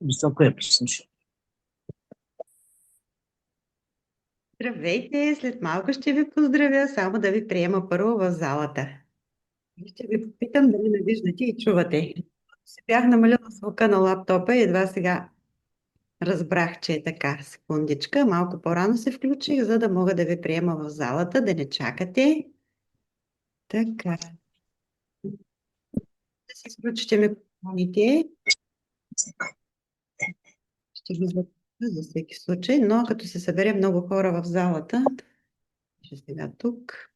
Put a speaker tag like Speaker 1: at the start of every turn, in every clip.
Speaker 1: Високо е писнеш.
Speaker 2: Здравейте! След малко ще ви поздравя, само да ви приема първо в залата. И ще ви попитам дали ме виждате и чувате. Се бях намалила звука на лаптопа и едва сега разбрах, че е така. Секундичка, малко по-рано се включих, за да мога да ви приема в залата, да не чакате. Така, да си изключите микрофоните. Ще ги запазя за всеки случай, но като се събере много хора в залата, ще сега тук.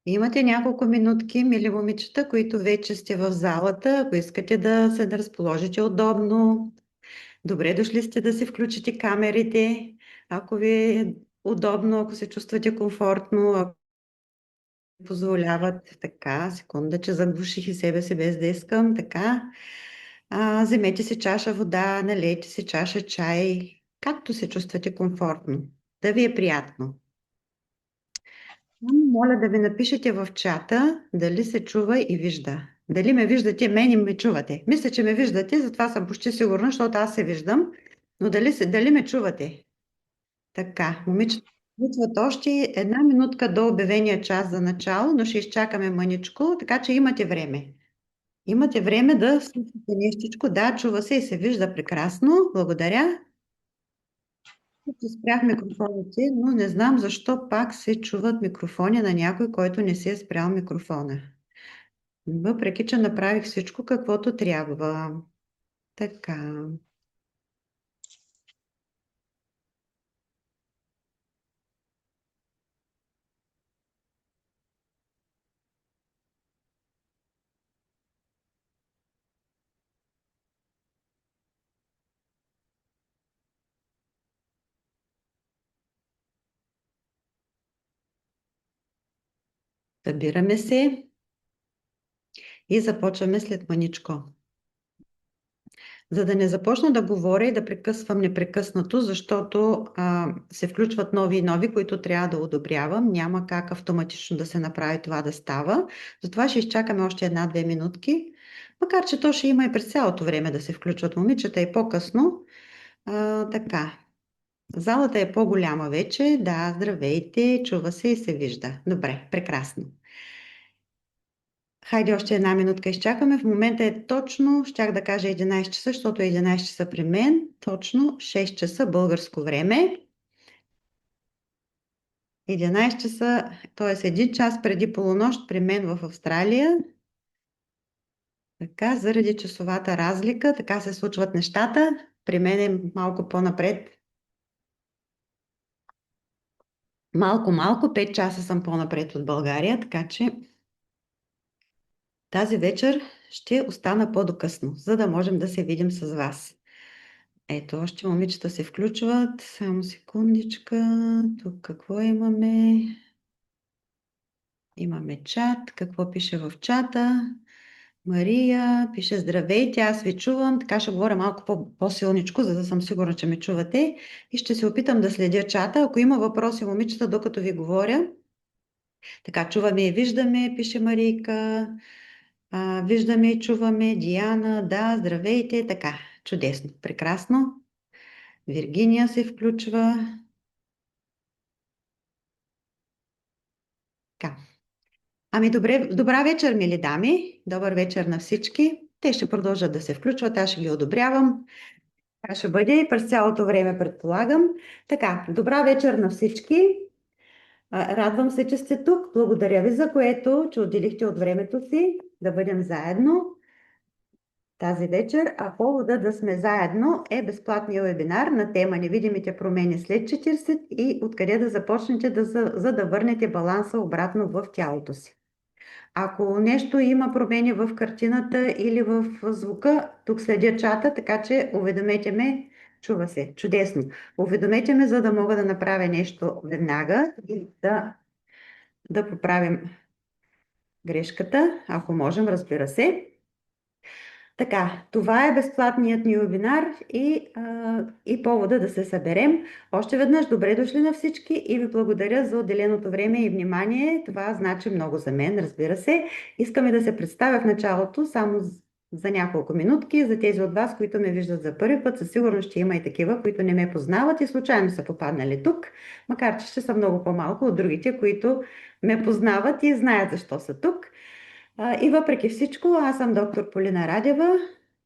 Speaker 2: Имате няколко минутки, мили момичета, които вече сте в залата. Ако искате да се да разположите удобно, добре дошли сте да си включите камерите. Ако ви е удобно, ако се чувствате комфортно, ако позволяват. Така, секунда, че заглуших и себе си без да искам. Така, вземете си чаша вода, налейте си чаша чай, както се чувствате комфортно. Да ви е приятно. Моля да ви напишете в чата дали се чува и вижда. Дали ме виждате, мен и ме чувате. Мисля, че ме виждате, затова съм почти сигурна, защото аз се виждам. Но дали ме чувате? Така, момичета, включват още една минутка до обявения час за начало, но ще изчакаме мъничко, така че имате време. Имате време да слушате нещичко. Да, чува се и се вижда прекрасно. Благодаря. Тук спрях микрофоните, но не знам защо пак се чуват микрофони на някой, който не си е спрял микрофона. Въпреки, че направих всичко каквото трябва. Така. Събираме се и започваме след мъничко. За да не започна да говоря и да прекъсвам непрекъснато, защото се включват нови и нови, които трябва да одобрявам. Няма как автоматично да се направи това да става. Затова ще изчакаме още една-две минутки. Макар че то ще има и през цялото време да се включват момичета и по-късно. Така. Залата е по-голяма вече. Да, здравейте, чува се и се вижда. Добре, прекрасно. Хайде още една минутка изчакаме. В момента е точно, щях да кажа 11 часа, защото е 11 часа при мен. Точно 6 часа българско време. 11 часа, т.е. един час преди полунощ при мен в Австралия. Така, заради часовата разлика, така се случват нещата. При мен е малко по-напред. Малко, 5 часа съм по-напред от България, така че тази вечер ще остана по-докъсно, за да можем да се видим с вас. Ето, още момичета се включват. Само секундичка. Тук какво имаме? Имаме чат. Какво пише в чата? Мария пише: здравейте, аз ви чувам. Така ще говоря малко по-силничко, за да съм сигурна, че ме чувате. И ще се опитам да следя чата. Ако има въпроси, момичета, докато ви говоря. Така, чуваме и виждаме, пише Марийка. Виждаме и чуваме. Диана, да, здравейте. Така, чудесно, прекрасно. Виргиния се включва. Така. Ами добре, добра вечер, мили дами. Добър вечер на всички. Те ще продължат да се включват, аз ще ги одобрявам. Така ще бъде и през цялото време, предполагам. Така, добра вечер на всички. Радвам се, че сте тук. Благодаря ви за което, че отделихте от времето си да бъдем заедно тази вечер. А повода да сме заедно е безплатния вебинар на тема "Невидимите промени след 40" и откъде да започнете, за да върнете баланса обратно в тялото си. Ако нещо има промени в картината или в звука, тук следя чата, така че уведомете ме. Чува се. Чудесно. Уведомете ме, за да мога да направя нещо веднага и да поправим грешката, ако можем, разбира се. Така, това е безплатният ни вебинар и повода да се съберем. Още веднъж добре дошли на всички и ви благодаря за отделеното време и внимание. Това значи много за мен, разбира се. Искаме да се представя в началото само за няколко минутки. За тези от вас, които ме виждат за първи път, със сигурност ще има и такива, които не ме познават и случайно са попаднали тук, макар че ще са много по-малко от другите, които ме познават и знаят защо са тук. И въпреки всичко, аз съм доктор Полина Радева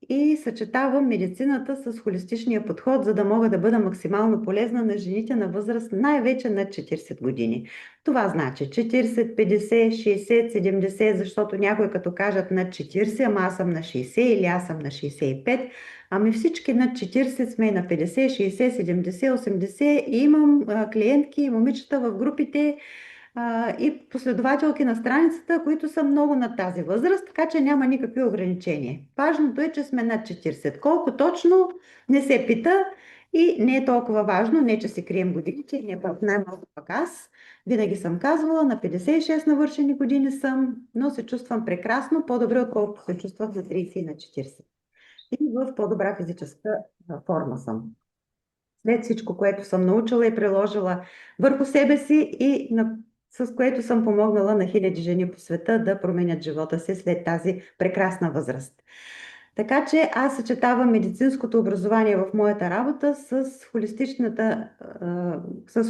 Speaker 2: и съчетавам медицината с холистичния подход, за да мога да бъда максимално полезна на жените на възраст най-вече над 40 години. Това значи 40, 50, 60, 70, защото някой като кажат над 40, ама аз съм на 60 или аз съм на 65, ами всички над 40 сме на 50, 60, 70, 80 и имам клиентки и момичета в групите, и последователки на страницата, които са много на тази възраст, така че няма никакви ограничения. Важното е, че сме над 40. Колко точно не се пита и не е толкова важно, не че се крием годините, не пък най-малко пък аз. Винаги съм казвала, на 56 навършени години съм, но се чувствам прекрасно, по-добре отколкото се чувствах на 30 и на 40. И в по-добра физическа форма съм. След всичко, което съм научила и приложила върху себе си с което съм помогнала на хиляди жени по света да променят живота си след тази прекрасна възраст. Така че аз съчетавам медицинското образование в моята работа с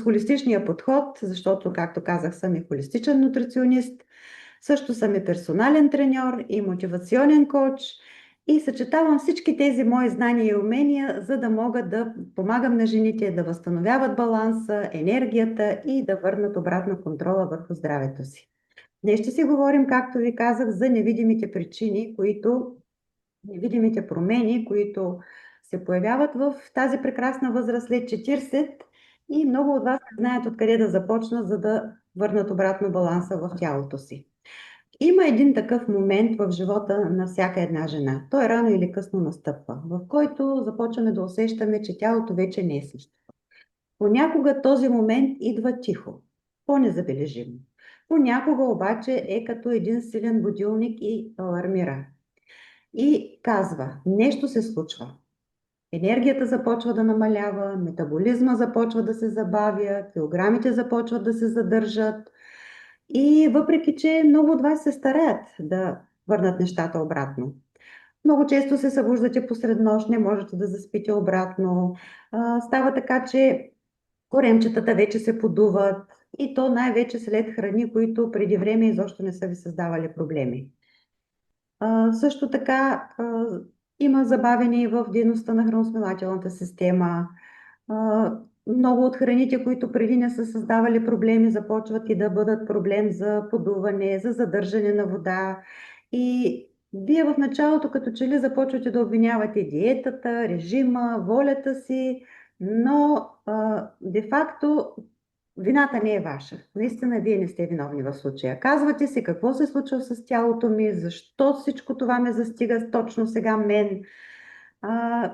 Speaker 2: холистичния подход, защото, както казах, съм и холистичен нутриционист, също съм и персонален треньор и мотивационен коуч и съчетавам всички тези мои знания и умения, за да мога да помагам на жените да възстановяват баланса, енергията и да върнат обратно контрола върху здравето си. Днес ще си говорим, както ви казах, за невидимите промени, които се появяват в тази прекрасна възраст след 40 и много от вас не знаят откъде да започнат, за да върнат обратно баланса в тялото си. Има един такъв момент в живота на всяка една жена. Той рано или късно настъпва, в който започваме да усещаме, че тялото вече не е същото. Понякога този момент идва тихо, по-незабележимо. Понякога обаче е като един силен будилник и алармира. И казва, нещо се случва. Енергията започва да намалява, метаболизма започва да се забавя, килограмите започват да се задържат. И въпреки, че много от вас се стараят да върнат нещата обратно. Много често се събуждате посред нощ, не можете да заспите обратно. Става така, че коремчетата вече се подуват и то най-вече след храни, които преди време изобщо не са ви създавали проблеми. Също така има забавени в дейността на храносмилателната система. много от храните, които преди не са създавали проблеми, започват и да бъдат проблем за подуване, за задържане на вода. И вие в началото като че ли започвате да обвинявате диетата, режима, волята си, но де-факто вината не е ваша. Наистина вие не сте виновни в случая. Казвате си какво се случва с тялото ми, защо всичко това ме застига точно сега мен.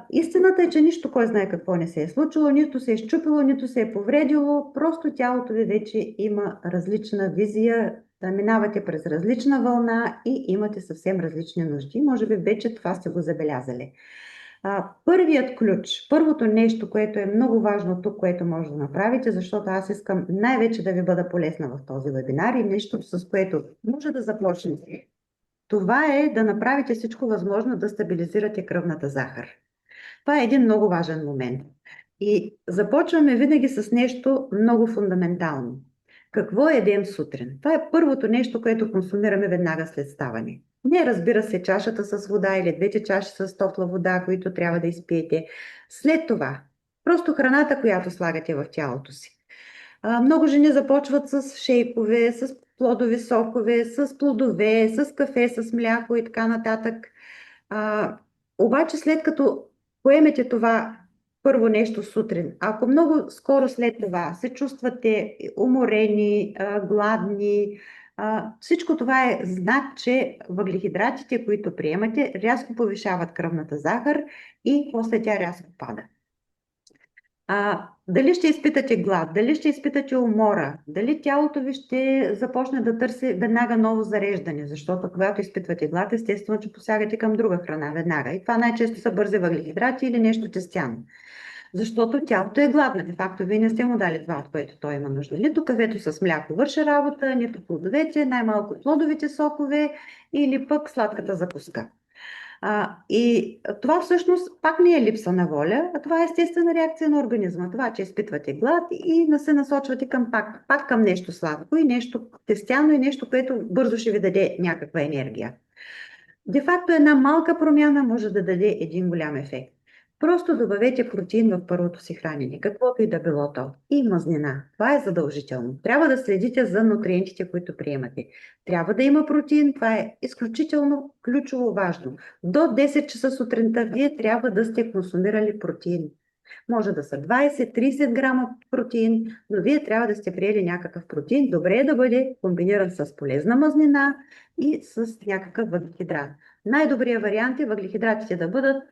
Speaker 2: Истината е, че нищо кой знае какво не се е случило, нито се е счупило, нито се е повредило, просто тялото ви вече има различна визия, да минавате през различна вълна и имате съвсем различни нужди. Може би вече това сте го забелязали. Първият ключ, първото нещо, което е много важно тук, което може да направите, защото аз искам най-вече да ви бъда полезна в този вебинар и нещо, с което може да започнете. Това е да направите всичко възможно да стабилизирате кръвната захар. Това е един много важен момент. И започваме винаги с нещо много фундаментално. Какво едем сутрин? Това е първото нещо, което консумираме веднага след ставане. Не, разбира се, чашата с вода или двете чаши с топла вода, които трябва да изпиете. След това, просто храната, която слагате в тялото си. Много жени започват с шейкове, с плодови сокове, с плодове, с кафе, с мляко и така нататък. Обаче след като поемете това първо нещо сутрин, ако много скоро след това се чувствате уморени, гладни, всичко това е знак, че въглехидратите, които приемате, рязко повишават кръвната захар и после тя рязко пада. Дали ще изпитате глад, дали ще изпитате умора, дали тялото ви ще започне да търси веднага ново зареждане, защото когато изпитвате глад, естествено, че посягате към друга храна веднага. И това най-често са бързи въглехидрати или нещо тестяно. Защото тялото е гладно. De facto, вие не сте му дали това, от което той има нужда. Нито кафето с мляко върши работа, нито плодовете, най-малко плодовите сокове или пък сладката закуска. И това всъщност пак не е липса на воля, а това е естествена реакция на организма. Това, че изпитвате глад и се насочвате към пак към нещо сладко и нещо тестяно и нещо, което бързо ще ви даде някаква енергия. Де-факто една малка промяна може да даде един голям ефект. Просто добавете протеин в първото си хранене, каквото и да било то. И мазнина. Това е задължително. Трябва да следите за нутриентите, които приемате. Трябва да има протеин. Това е изключително ключово важно. До 10 часа сутринта вие трябва да сте консумирали протеин. Може да са 20-30 грама протеин, но вие трябва да сте приели някакъв протеин. Добре е да бъде комбиниран с полезна мазнина и с някакъв въглехидрат. Най-добрият вариант е въглехидратите да бъдат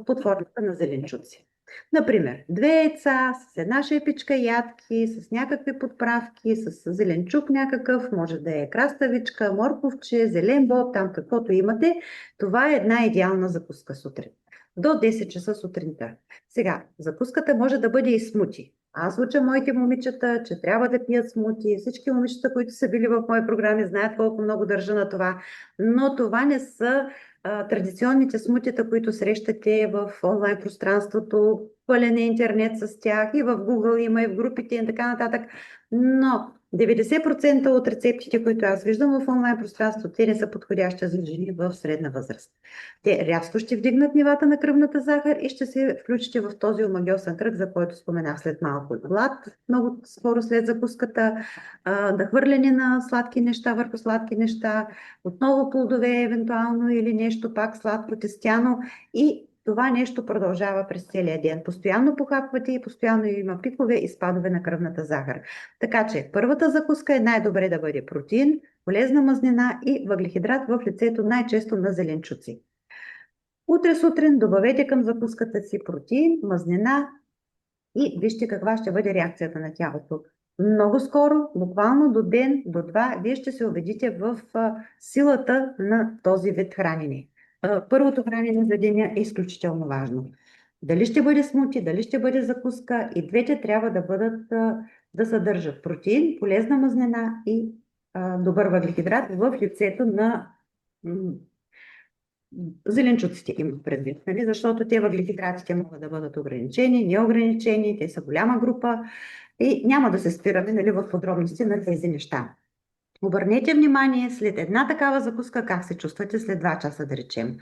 Speaker 2: под формата на зеленчуци. Например, 2 яйца с една шепичка ядки, с някакви подправки, с зеленчук някакъв, може да е краставичка, морковче, зелен боб, там каквото имате. Това е една идеална закуска сутрин. До 10 часа сутринта. Сега, закуската може да бъде и смути. Аз уча моите момичета, че трябва да пият смути. Всички момичета, които са били в мои програми, знаят колко много държа на това. Но това не са традиционните смутита, които срещате в онлайн пространството, пълен е интернет с тях и в Google има и в групите и така нататък. Но 90% от рецептите, които аз виждам в онлайн пространството, те не са подходящи за жени в средна възраст. Те рязко ще вдигнат нивата на кръвната захар и ще се включите в този омагьосан кръг, за който споменах след малко. Глад, много скоро след закуската, да хвърляне на сладки неща върху сладки неща, отново плодове евентуално или нещо пак сладко, тестяно и това нещо продължава през целия ден. Постоянно похапвате и постоянно има пикове и спадове на кръвната захар. Така че първата закуска е най-добре да бъде протеин, полезна мазнина и въглехидрат в лицето най-често на зеленчуци. Утре сутрин добавете към закуската си протеин, мазнина и вижте каква ще бъде реакцията на тялото. Много скоро, буквално до ден, до два, вие ще се убедите в силата на този вид хранене. Първото хранене за деня е изключително важно. Дали ще бъде смути, дали ще бъде закуска, и двете трябва да бъдат, да съдържат протеин, полезна мазнина и добър въглехидрат в лицето на зеленчуците имам предвид, нали? Защото те въглехидратите могат да бъдат ограничени, неограничени, те са голяма група и няма да се спираме, нали, в подробности на тези неща. Обърнете внимание след една такава закуска как се чувствате след 2 часа, да речем.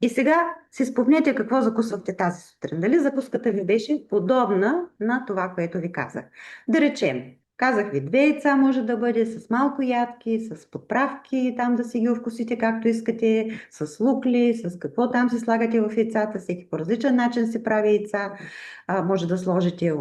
Speaker 2: И сега си спомнете какво закусвахте тази сутрин. Дали закуската ви беше подобна на това, което ви казах. Да речем, казах ви 2 яйца може да бъде с малко ядки, с подправки, там да си ги овкусите както искате, с лукли, с какво там си слагате в яйцата, всеки по различен начин се прави яйца. Може да сложите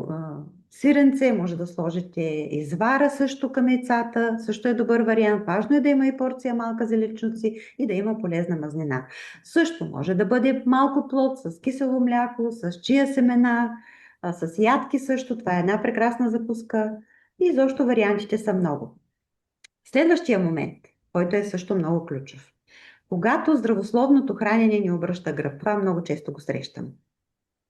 Speaker 2: сиренце, може да сложите извара също към яйцата, също е добър вариант. Важно е да има и порция малка зеленчуци и да има полезна мазнина. Също може да бъде малко плод с кисело мляко, с чия семена, с ядки също. Това е една прекрасна закуска и изобщо вариантите са много. Следващия момент, който е също много ключов. Когато здравословното хранене ни обръща гръб, това много често го срещам.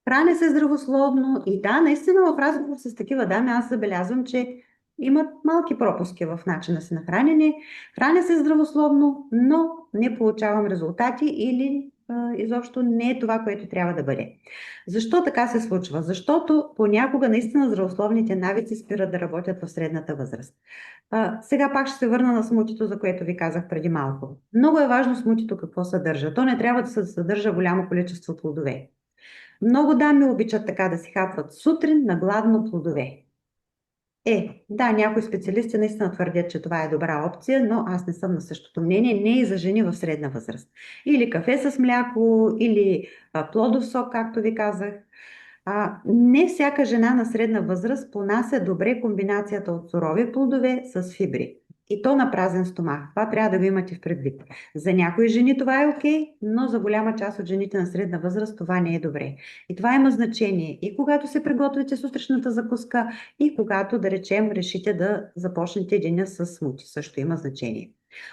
Speaker 2: Храня се здравословно и да, наистина в разговор с такива дами аз забелязвам, че имат малки пропуски в начина си на хранене. Храня се здравословно, но не получавам резултати или изобщо не е това, което трябва да бъде. Защо така се случва? Защото понякога наистина здравословните навици спират да работят в средната възраст. Сега пак ще се върна на смутито, за което ви казах преди малко. Много е важно смутито какво съдържа. То не трябва да се съдържа голямо количество плодове. Много дами обичат така да си хапват сутрин на гладно плодове. Да, някои специалисти наистина твърдят, че това е добра опция, но аз не съм на същото мнение, не и за жени в средна възраст. Или кафе с мляко, или плодов сок, както ви казах. Не всяка жена на средна възраст понася добре комбинацията от сурови плодове с фибри. И то на празен стомах. Това трябва да го имате в предвид. За някои жени това е окей, но за голяма част от жените на средна възраст това не е добре. И това има значение и когато се приготвите сутрешната закуска, и когато, да речем, решите да започнете деня с смути. Също има значение.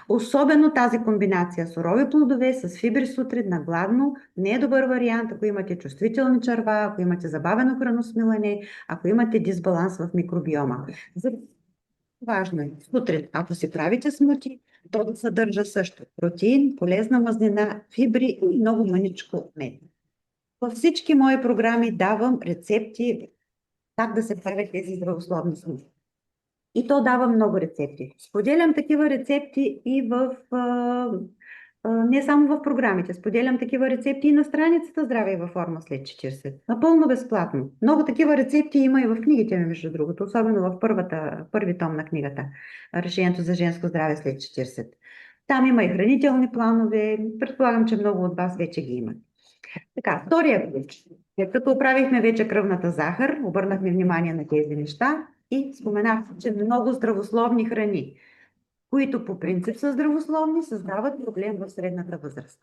Speaker 2: Особено тази комбинация сурови плодове с фибри сутрин на гладно не е добър вариант, ако имате чувствителни черва, ако имате забавено храносмилане, ако имате дисбаланс в микробиома. Важно е сутрин, ако си правите смути, то да съдържа също протеин, полезна мазнина, фибри и много мъничко мед. Във всички мои програми давам рецепти как да се правят тези здравословни смути. И то дава много рецепти. Споделям такива рецепти и не само в програмите. Споделям такива рецепти и на страницата Здраве и във форма след 40. Напълно безплатно. Много такива рецепти има и в книгите ми, между другото, особено в първи том на книгата Решението за женско здраве след 40. Там има и хранителни планове. Предполагам, че много от вас вече ги имат. Така, втория ключ. След като оправихме вече кръвната захар, обърнахме внимание на тези неща и споменах, че много здравословни храни, които по принцип са здравословни, създават проблем в средната възраст.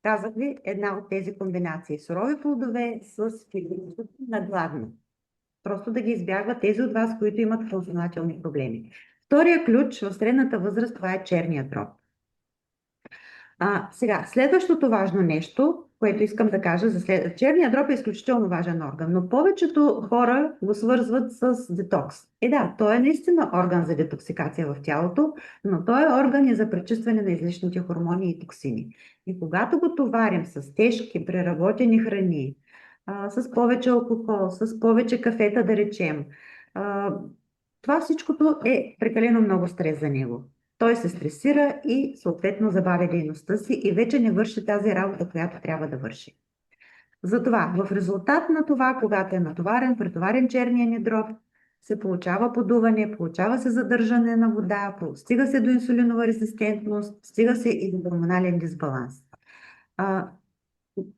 Speaker 2: Казах ви една от тези комбинации. Сурови плодове с фибри на гладно. Просто да ги избягват тези от вас, които имат храносмилателни проблеми. Втория ключ в средната възраст, това е черния дроб. Сега, следващото важно нещо, което искам да кажа, черния дроб е изключително важен орган, но повечето хора го свързват с детокс. Да, той е наистина орган за детоксикация в тялото, но той е орган и за пречистване на излишните хормони и токсини. И когато го товарим с тежки, преработени храни, с повече алкохол, с повече кафета, да речем, това всичкото е прекалено много стрес за него. Той се стресира и съответно забавя дейността си и вече не върши тази работа, която трябва да върши. Затова в резултат на това, когато е натоварен, претоварен черния ни дроб, се получава подуване, получава се задържане на вода, стига се до инсулинова резистентност, стига се и до гормонален дисбаланс.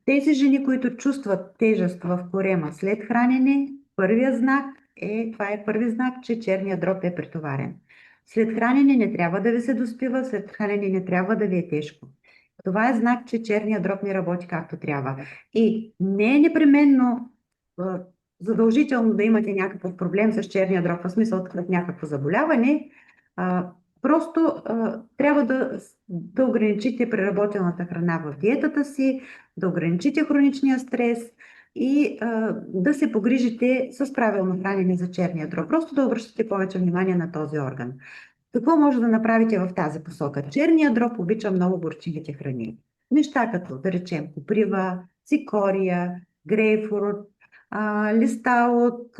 Speaker 2: Тези жени, които чувстват тежест в корема след хранене, това е първи знак, че черният дроб е претоварен. След хранене не трябва да ви се доспива, след хранене не трябва да ви е тежко. Това е знак, че черният дроб не работи както трябва. И не е непременно задължително да имате някакъв проблем с черния дроб, в смисъл от някакво заболяване. Просто трябва да ограничите преработената храна в диетата си, да ограничите хроничния стрес и да се погрижите с правилно хранене за черния дроб. Просто да обръщате повече внимание на този орган. Какво може да направите в тази посока? Черният дроб обича много горчивите храни. Неща като, да речем, коприва, цикория, грейпфрут, листа от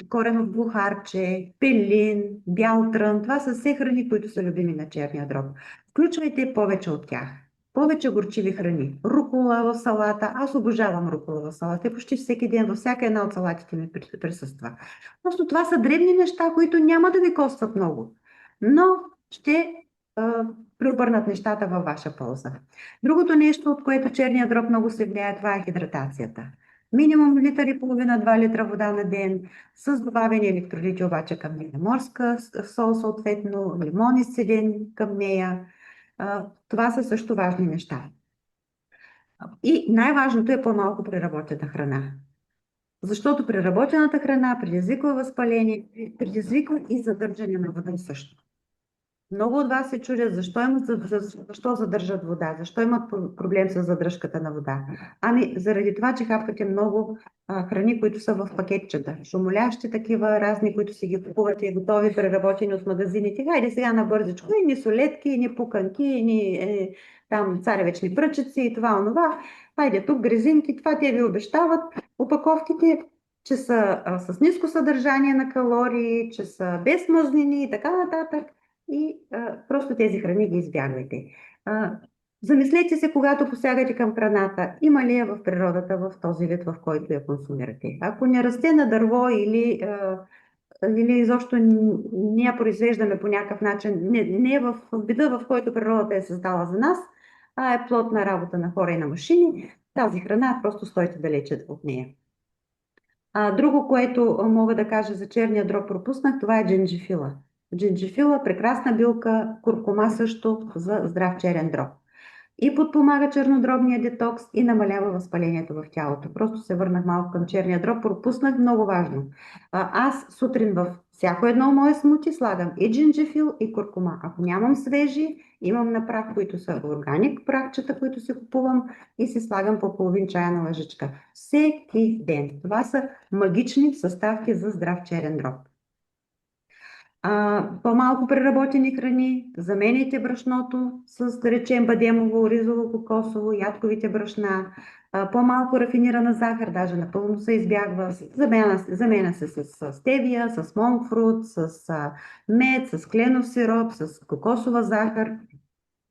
Speaker 2: коренов бухарче, пелин, бял трън. Това са все храни, които са любими на черния дроб. Включвайте повече от тях. Повече горчиви храни. Рукола в салата. Аз обожавам рукола в салата. И почти всеки ден във всяка една от салатите ми присъства. Просто това са дребни неща, които няма да ви костват много, но ще преобърнат нещата във ваша полза. Другото нещо, от което черния дроб много се влияе, това е хидратацията. Минимум литър и половина, 2 литра вода на ден, с добавени електролити обаче към нея. Морска сол съответно, лимон изцеден към нея. Това са също важни неща. И най-важното е по-малко преработена храна. Защото преработената храна предизвиква възпаление, предизвиква и задържане на вода също. Много от вас се чудят защо задържат вода, защо имат проблем с задръжката на вода. Ами заради това, че хапвате много храни, които са в пакетчета. Шумолящи такива разни, които си ги купувате готови, преработени от магазините. Хайде сега на бързичко. И ни солетки, и ни пуканки, и ни там царевични пръчици и това, онова. Хайде тук грезинки, това те ви обещават. Опаковките, че са с ниско съдържание на калории, че са без мазнини и така нататък. И просто тези храни ги избягвайте. Замислете се, когато посягате към храната, има ли я в природата в този вид, в който я консумирате. Ако не расте на дърво или изобщо не я произвеждаме по някакъв начин, не е в вида, в който природата е създала за нас, а е плод на работа на хора и на машини, тази храна просто стойте далече от нея. Друго, което мога да кажа за черния дроб пропуснах, това е джинджифила. Джинджифила, прекрасна билка, куркума също за здрав черен дроб. И подпомага чернодробния детокс и намалява възпалението в тялото. Просто се върнах малко към черния дроб, пропуснах много важно. Аз сутрин в всяко едно мое смути слагам и джинджифил, и куркума. Ако нямам свежи, имам на прах, които са органик прахчета, които си купувам и си слагам по половин чайна лъжичка. Всеки ден. Това са магични съставки за здрав черен дроб. По-малко преработени храни, заменяйте брашното с, да речем, бадемово, ризово, кокосово, ядковите брашна, по-малко рафинирана захар, даже напълно се избягва, заменя се с стевия, с монкфрут, с мед, с кленов сироп, с кокосова захар,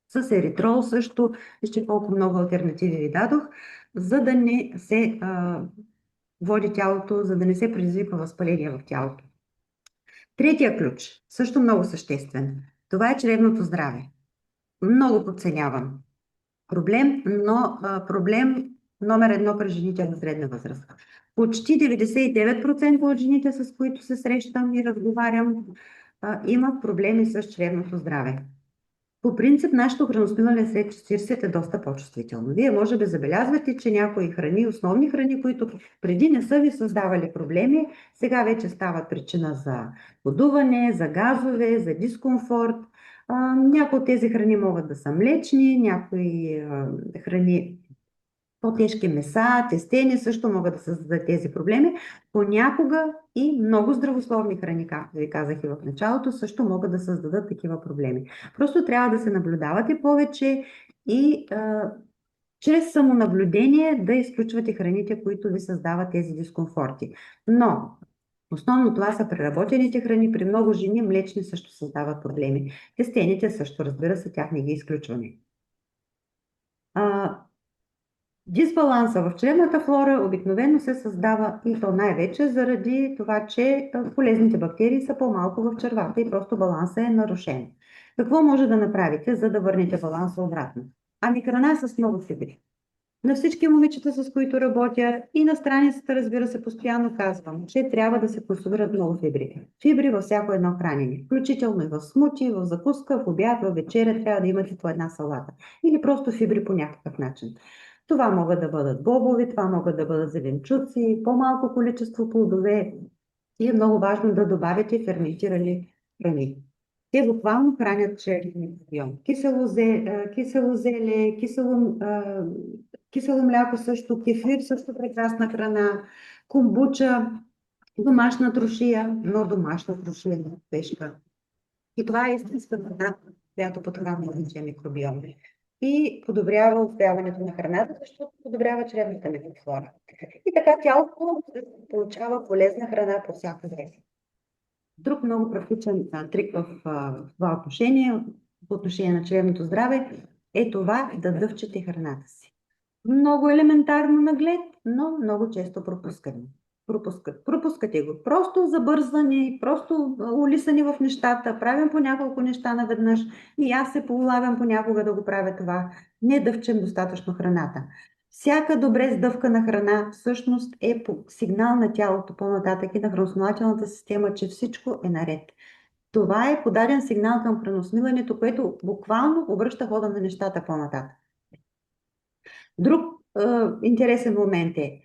Speaker 2: с еритрол също. Вижте колко много алтернативи ви дадох, за да не се води тялото, за да не се предизвиква възпаление в тялото. Третия ключ, също много съществен, това е чревното здраве. Много подценяван проблем, но проблем номер едно при жените на средна възраст. Почти 99% от жените, с които се срещам и разговарям, имат проблеми с чревното здраве. По принцип, нашето храносмилане след 40 е доста по-чувствително. Вие може да забелязвате, че някои храни, основни храни, които преди не са ви създавали проблеми, сега вече стават причина за подуване, за газове, за дискомфорт. Някои от тези храни могат да са млечни, някои храни, по-тежки меса, тестени също могат да създадат тези проблеми. Понякога и много здравословни храни, както ви казах и в началото, също могат да създадат такива проблеми. Просто трябва да се наблюдавате повече и чрез самонаблюдение да изключвате храните, които ви създават тези дискомфорти. Но основно това са преработените храни. При много жени млечни също създават проблеми. Тестените също, разбира се, тях не ги изключваме. Дисбаланса в чревната флора обикновено се създава и то най-вече заради това, че полезните бактерии са по-малко в червата и просто балансът е нарушен. Какво може да направите, за да върнете баланса обратно? Ами храна с много фибри. На всички момичета, с които работя и на страницата, разбира се, постоянно казвам, че трябва да се консумират много фибри. Фибри във всяко едно хранене, включително и в смути, в закуска, в обяд, в вечеря трябва да имате по една салата. Или просто фибри по някакъв начин. Това могат да бъдат бобови, това могат да бъдат зеленчуци, по-малко количество плодове и е много важно да добавите ферментирани храни. Те буквално хранят черния микробиом. Кисело зеле, кисело мляко също, кефир също прекрасна храна, комбуча, домашна трошия, но домашна трошия не пешка. И това е истинска храна, която подхранва микробиом. и подобрява усвояването на храната, защото подобрява чревната микрофлора. И така тялото получава полезна храна по всяко време. Друг много практичен трик в това отношение, по отношение на чревното здраве, е това да дъвчете храната си. Много елементарно наглед, но много често пропускане. Пропускате го. Просто забързване, просто улисане в нещата, правим по няколко неща наведнъж и аз се поулавям понякога да го правя това. Не дъвчем достатъчно храната. Всяка добре сдъвкана храна всъщност е сигнал на тялото по-нататък и на храносмилателната система, че всичко е наред. Това е подаден сигнал към храносмилането, което буквално обръща хода на нещата по-нататък. Друг интересен момент е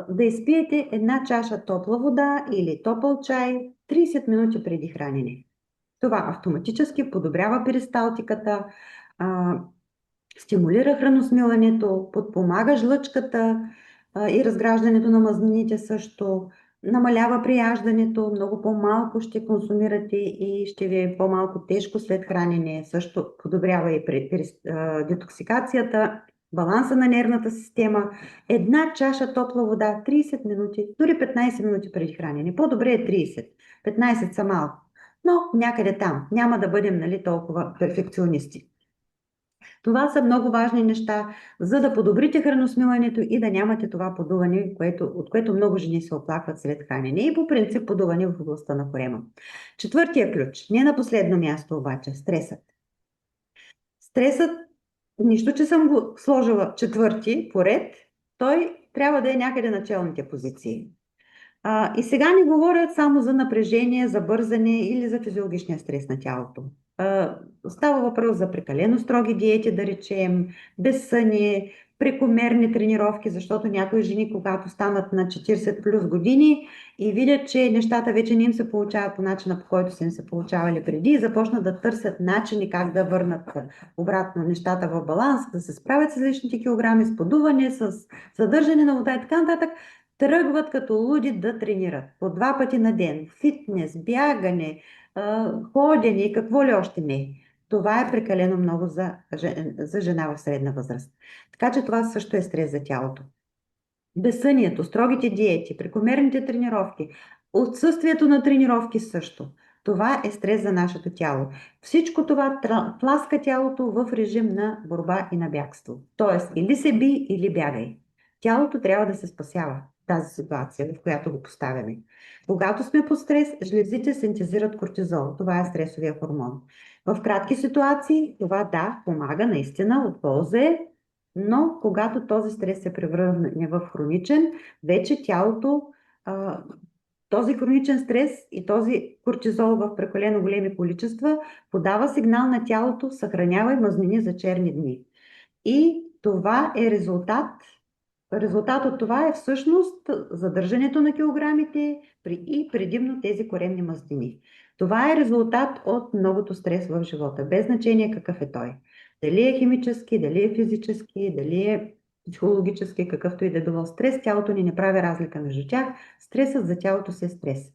Speaker 2: да изпиете една чаша топла вода или топъл чай 30 минути преди хранене. Това автоматически подобрява перисталтиката, стимулира храносмилането, подпомага жлъчката и разграждането на мазнините също, намалява прияждането, много по-малко ще консумирате и ще ви е по-малко тежко след хранене, също подобрява и детоксикацията, баланса на нервната система. Една чаша топла вода 30 минути, дори 15 минути преди хранене. По-добре е 30, 15 са малко, но някъде там. Няма да бъдем толкова перфекционисти. Това са много важни неща, за да подобрите храносмилането и да нямате това подуване, от което много жени се оплакват след хранене и по принцип подуване в областта на корема. Четвъртия ключ, не на последно място обаче, стресът. Стресът, нищо, че съм го сложила четвърти поред, той трябва да е някъде на челните позиции. И сега не говорят само за напрежение, за бързане или за физиологичния стрес на тялото. Става въпрос за прекалено строги диети, да речем, безсъние, прекомерни тренировки, защото някои жени, когато станат на 40 плюс години и видят, че нещата вече не им се получават по начина, по който са им се получавали преди, и започнат да търсят начини как да върнат обратно нещата в баланс, да се справят с личните килограми, с подуване, с задържане на вода и така нататък, тръгват като луди да тренират по 2 пъти на ден. Фитнес, бягане, ходене и какво ли още не. Това е прекалено много за жена в средна възраст. Така че това също е стрес за тялото. Безсънието, строгите диети, прекомерните тренировки, отсъствието на тренировки също. Това е стрес за нашето тяло. Всичко това тласка тялото в режим на борба и на бягство. Тоест, или се би, или бягай. Тялото трябва да се спасява в тази ситуация, в която го поставяме. Когато сме под стрес, жлезите синтезират кортизол. Това е стресовия хормон. В кратки ситуации това да, помага наистина, от полза е, но когато този стрес се превърне в хроничен, вече тялото, този хроничен стрес и този кортизол в прекалено големи количества подава сигнал на тялото: съхранявай мазнини за черни дни. И това е резултат. Резултат от това е всъщност задържането на килограмите и предимно тези коремни мазнини. Това е резултат от многото стрес в живота, без значение какъв е той. Дали е химически, дали е физически, дали е психологически, какъвто и да било стрес, тялото ни не прави разлика между тях. Стресът за тялото си е стрес.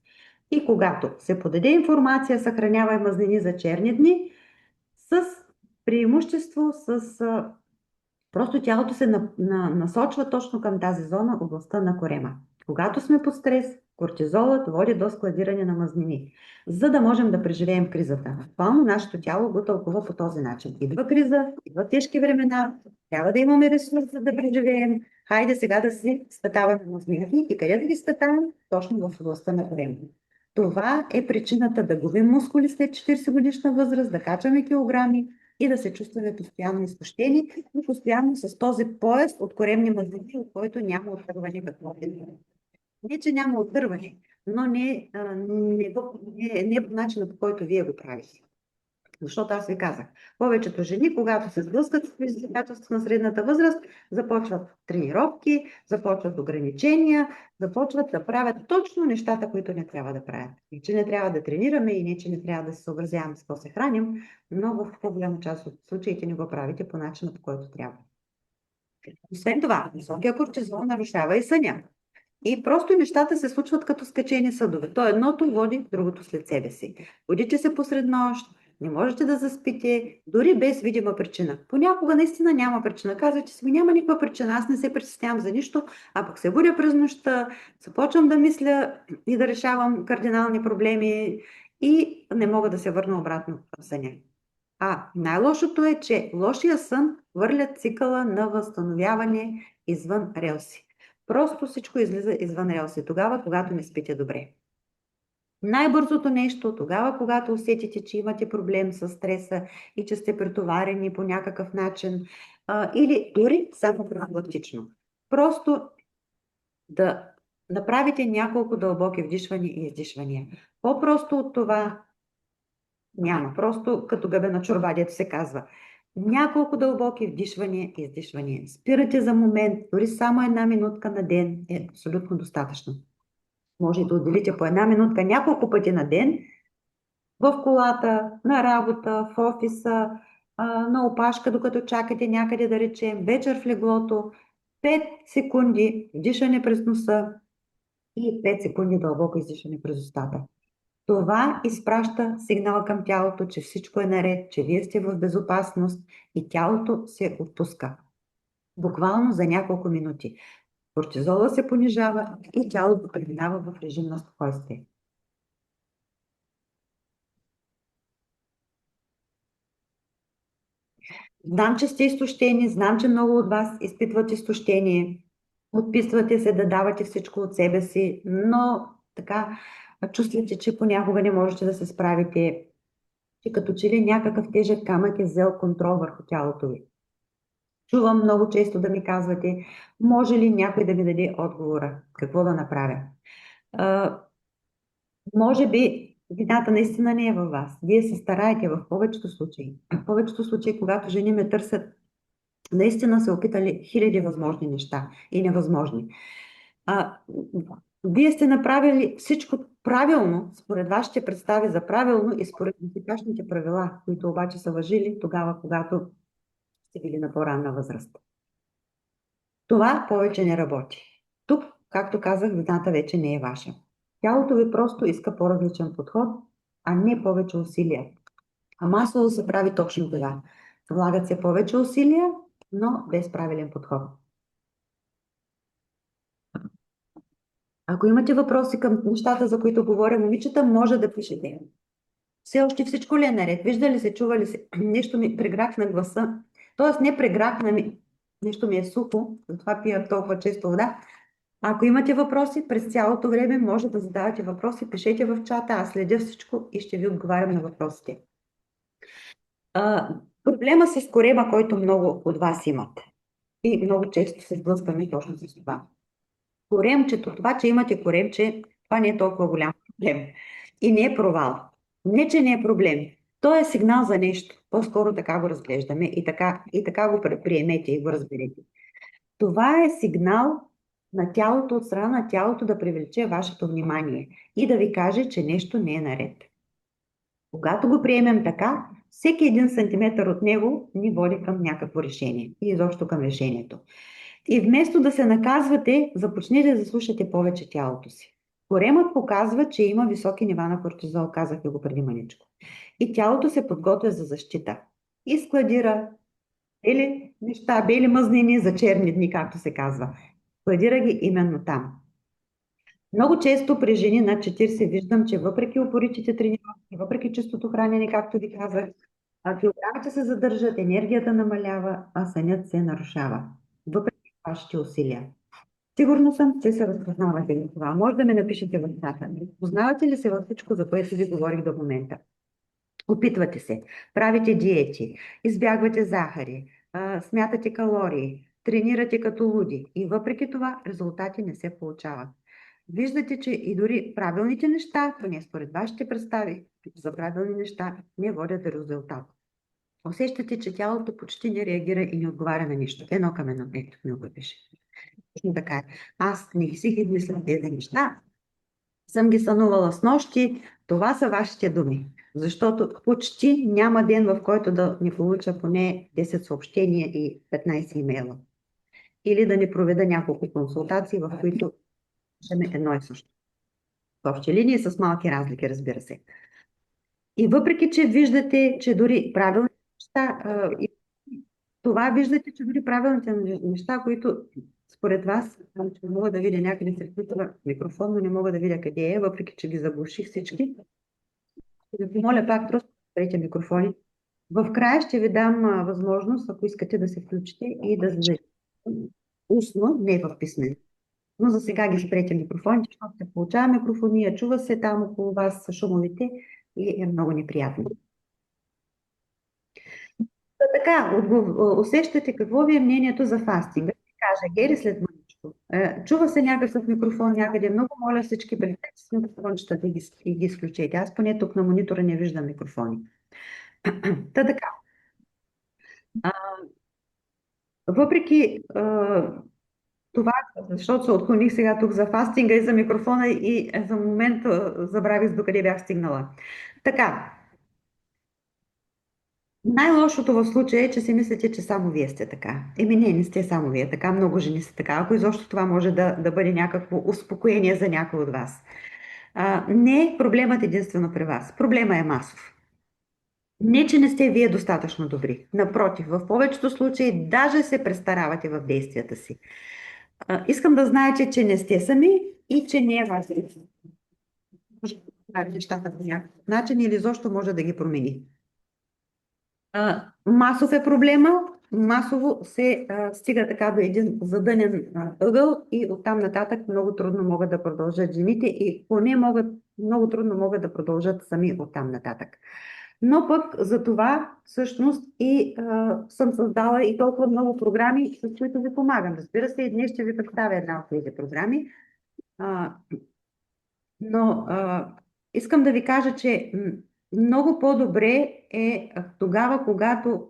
Speaker 2: И когато се подаде информация, съхранявай мазнини за черни дни, с преимущество, просто тялото се насочва точно към тази зона, областта на корема. Когато сме под стрес, кортизолът води до складиране на мазнини, за да можем да преживеем кризата. Буквално нашето тяло го тълкува по този начин. Идва криза, идва тежки времена, трябва да имаме ресурс, за да преживеем. Хайде сега да си стътаваме мазнини. И къде да ги стътаваме? Точно в областта на корема. Това е причината да губим мускули след 40 годишна възраст, да качваме килограми и да се чувстваме постоянно изтощени и постоянно с този пояс от коремни мазнини, от който няма отърване какво е. Не, че няма отърване, но не по начина, по който вие го правите. Защото аз ви казах, повечето жени, когато се сблъскат с предизвикателството на средната възраст, започват тренировки, започват ограничения, започват да правят точно нещата, които не трябва да правят. И че не трябва да тренираме, и не, че не трябва да се съобразяваме с какво се храним, но в по-голяма част от случаите не го правите по начина, по който трябва. Освен това, високия кортизол нарушава и съня. И просто нещата се случват като скачени съдове. То едното води другото след себе си. Будите се посред нощ, не можете да заспите, дори без видима причина. Понякога наистина няма причина. Казвате си, няма никаква причина, аз не се притеснявам за нищо, а пък се будя през нощта, започвам да мисля и да решавам кардинални проблеми и не мога да се върна обратно в съня. А най-лошото е, че лошия сън върля цикъла на възстановяване извън релси. Просто всичко излиза извън релси, тогава, когато не спите добре. Най-бързото нещо, тогава, когато усетите, че имате проблем с стреса и че сте претоварени по някакъв начин, или дори само профилактично. Просто да направите няколко дълбоки вдишвания и издишвания. По-просто от това няма. Просто като гъбе на чорба, дето се казва. Няколко дълбоки вдишвания и издишвания. Спирате за момент, дори само една минутка на ден е абсолютно достатъчно. Може да отделите по една минутка няколко пъти на ден в колата, на работа, в офиса, на опашка, докато чакате някъде, да речем, вечер в леглото. 5 секунди вдишане през носа и 5 секунди дълбоко издишане през устата. Това изпраща сигнал към тялото, че всичко е наред, че вие сте в безопасност и тялото се отпуска. Буквално за няколко минути. Кортизола се понижава и тялото преминава в режим на спокойствие. Знам, че сте изтощени, знам, че много от вас изпитват изтощение. Отписвате се да давате всичко от себе си, но така чувствате, че понякога не можете да се справите, че като че ли някакъв тежък камък е взел контрол върху тялото ви. Чувам много често да ми казвате, може ли някой да ми даде отговора, какво да направя. Може би вината наистина не е във вас. Вие се стараете в повечето случаи. В повечето случаи, когато жени ме търсят, наистина са опитали хиляди възможни неща и невъзможни. Вие сте направили всичко правилно, според вашите представи за правилно и според сегашните правила, които обаче са важили тогава, когато сте били на по-ранна възраст. Това повече не работи. Тук, както казах, вината вече не е ваша. Тялото ви просто иска по-различен подход, а не повече усилия. А масово се прави точно това. Влагат се повече усилия, но без правилен подход. Ако имате въпроси към нещата, за които говоря, момичета, може да пишете. Все още всичко ли е наред? Вижда ли се, чува ли се? Нещо ми преграхна гласа. Тоест не преграхна ми, нещо ми е сухо, затова пия толкова често вода. Ако имате въпроси, през цялото време може да задавате въпроси, пишете в чата, аз следя всичко и ще ви отговарям на въпросите. Проблема с корема, който много от вас имат. И много често се сблъскваме точно с това. Коремчето, това, че имате коремче, това не е толкова голям проблем. И не е провал. Не, че не е проблем. То е сигнал за нещо. По-скоро така го разглеждаме и така го приемете и го разберете. Това е сигнал на тялото, от страна на тялото да привлече вашето внимание и да ви каже, че нещо не е наред. Когато го приемем така, всеки 1 сантиметър от него ни води към някакво решение и изобщо към решението. И вместо да се наказвате, започнете да слушате повече тялото си. Коремът показва, че има високи нива на кортизол, казах ви го преди маничко. И тялото се подготвя за защита. И складира бели неща, бели мазнини за черни дни, както се казва. Складира ги именно там. Много често при жени над 40 виждам, че въпреки упоритите тренировки, въпреки чистото хранене, както ви казах, килограмите се задържат, енергията намалява, а сънят се нарушава. Въпреки вашите усилия. Сигурно съм, че се разпознавате в това. Може да ме напишете в чата. Познавате ли се във всичко, за което ви говорих до момента? Опитвате се, правите диети, избягвате захари, смятате калории, тренирате като луди и въпреки това резултати не се получават. Виждате, че и дори правилните неща, поне според вашите представи за правилни неща, не водят до резултат. Усещате, че тялото почти не реагира и не отговаря на нищо. Едно към едно, ето ми го пише. Точно така е. Аз не си ги мисля тези неща. Съм ги сънувала с нощи. Това са вашите думи. Защото почти няма ден, в който да не получа поне 10 съобщения и 15 имейла. Или да не проведа няколко консултации, в които ще едно и също. В общи линии с малки разлики, разбира се. И въпреки, че виждате, че дори правилните неща, и това виждате, че дори правилните неща, които според вас, че мога да видя някъде се включва микрофон, но не мога да видя къде е, въпреки, че ги заглуших всички. Да ви моля пак, просто спрете микрофони. В края ще ви дам възможност, ако искате да се включите и да зададете устно, не в писмен. Но за сега ги спрете микрофоните, защото се получава микрофония, чува се там около вас шумовете и е много неприятно. Така, усещате какво ви е мнението за фастинга. Ще кажа, Гери, след мъничко. Чува се някакъв микрофон някъде. Много моля всички пред с микрофончета и ги изключете. Аз поне тук на монитора не виждам микрофони. Та така. А, въпреки това, защото се отклоних сега тук за фастинга и за микрофона и за момент забравих докъде бях стигнала. Така, най-лошото в случая е, че си мислите, че само вие сте така. Еми не сте само вие така, много жени са така. Ако изобщо това може да бъде някакво успокоение за някой от вас. Не е проблемът единствено при вас. Проблема е масов. Не, че не сте вие достатъчно добри. Напротив, в повечето случаи даже се престаравате в действията си. Искам да знаете, че не сте сами и че не е важно. Може да прави нещата по някакъв начин или защо може да ги промени. Масов е проблема, масово се стига така до един задънен ъгъл и оттам нататък много трудно могат да продължат жените и поне много трудно могат да продължат сами оттам нататък. Но пък за това всъщност и съм създала и толкова много програми, с които ви помагам. Разбира се, и днес ще ви представя една от тези програми. Но искам да ви кажа, че много по-добре е тогава, когато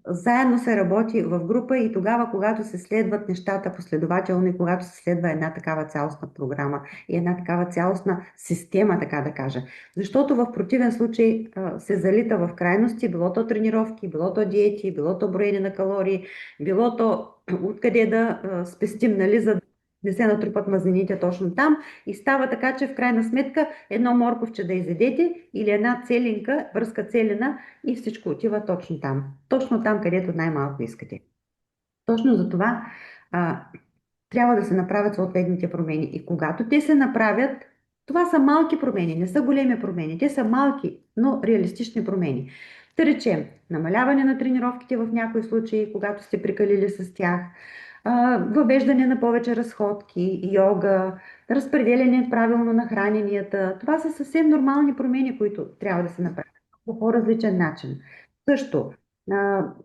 Speaker 2: заедно се работи в група и тогава, когато се следват нещата последователно и когато се следва една такава цялостна програма и една такава цялостна система, така да кажа. Защото в противен случай се залита в крайности, било то тренировки, било то диети, било то броене на калории, било то откъде да спестим, нали, за да не се натрупат мазнините точно там. И става така, че в крайна сметка едно морковче да изедете или една целинка, връзка целина и всичко отива точно там. Точно там, където най-малко искате. Точно за това трябва да се направят съответните промени. И когато те се направят, това са малки промени, не са големи промени. Те са малки, но реалистични промени. Да речем, намаляване на тренировките в някои случаи, когато сте прикалили с тях, въвеждане на повече разходки, йога, разпределяне правилно на храненията. Това са съвсем нормални промени, които трябва да се направят по по-различен начин. Също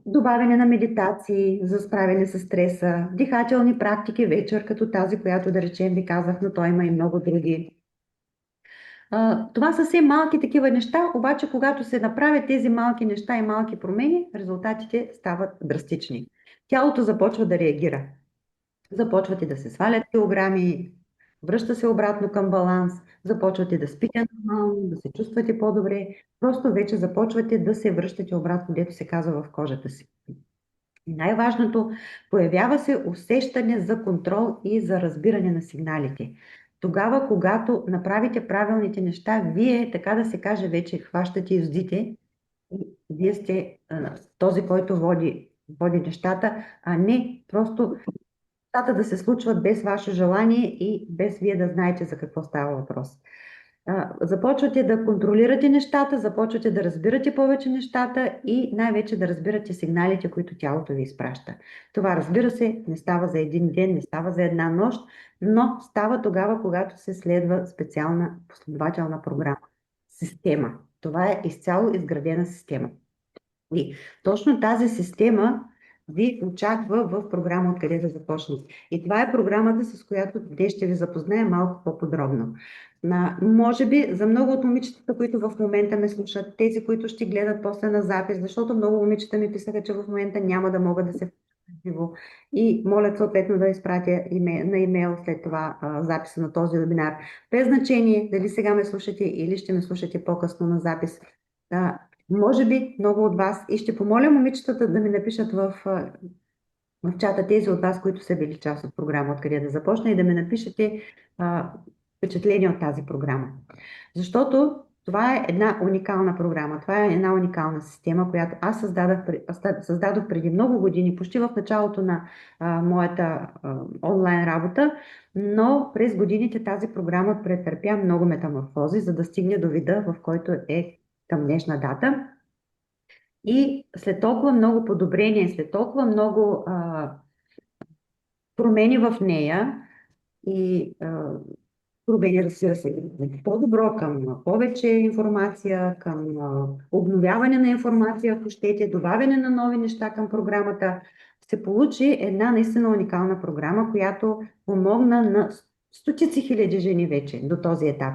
Speaker 2: добавяне на медитации за справяне с стреса, дихателни практики вечер, като тази, която да речем ви казах, но той има и много други. Това са все малки такива неща, обаче когато се направят тези малки неща и малки промени, резултатите стават драстични. Тялото започва да реагира. Започвате да се свалят килограми, връща се обратно към баланс, започвате да спите нормално, да се чувствате по-добре, просто вече започвате да се връщате обратно, дето се казва в кожата си. И най-важното, появява се усещане за контрол и за разбиране на сигналите. Тогава, когато направите правилните неща, вие, така да се каже, вече хващате юздите и вие сте този, който води нещата, а не просто нещата да се случват без ваше желание и без вие да знаете за какво става въпрос. Започвате да контролирате нещата, започвате да разбирате повече нещата и най-вече да разбирате сигналите, които тялото ви изпраща. Това, разбира се, не става за един ден, не става за една нощ, но става тогава, когато се следва специална последователна програма. Система. Това е изцяло изградена система. И точно тази система ви очаква в програма Откъде да започнете. И това е програмата, с която днес ще ви запозная малко по-подробно. Може би за много от момичетата, които в момента ме слушат, тези, които ще гледат после на запис, защото много момичета ми писаха, че в момента няма да могат да се включат живо и молят съответно да изпратя на имейл след това записа на този вебинар. Без значение дали сега ме слушате или ще ме слушате по-късно на запис. Може би много от вас и ще помоля момичетата да ми напишат в чата тези от вас, които са били част от програма Откъде да започна и да ми напишете впечатление от тази програма. Защото Това е една уникална програма, това е една уникална система, която аз създадох преди много години, почти в началото на моята онлайн работа, но през годините тази програма претърпя много метаморфози, за да стигне до вида, в който е към днешна дата. И след толкова много подобрения, след толкова много промени в нея и промени, разбира се, по-добро към повече информация, към обновяване на информация, ако щете, добавяне на нови неща към програмата, се получи една наистина уникална програма, която помогна на стотици хиляди жени вече до този етап.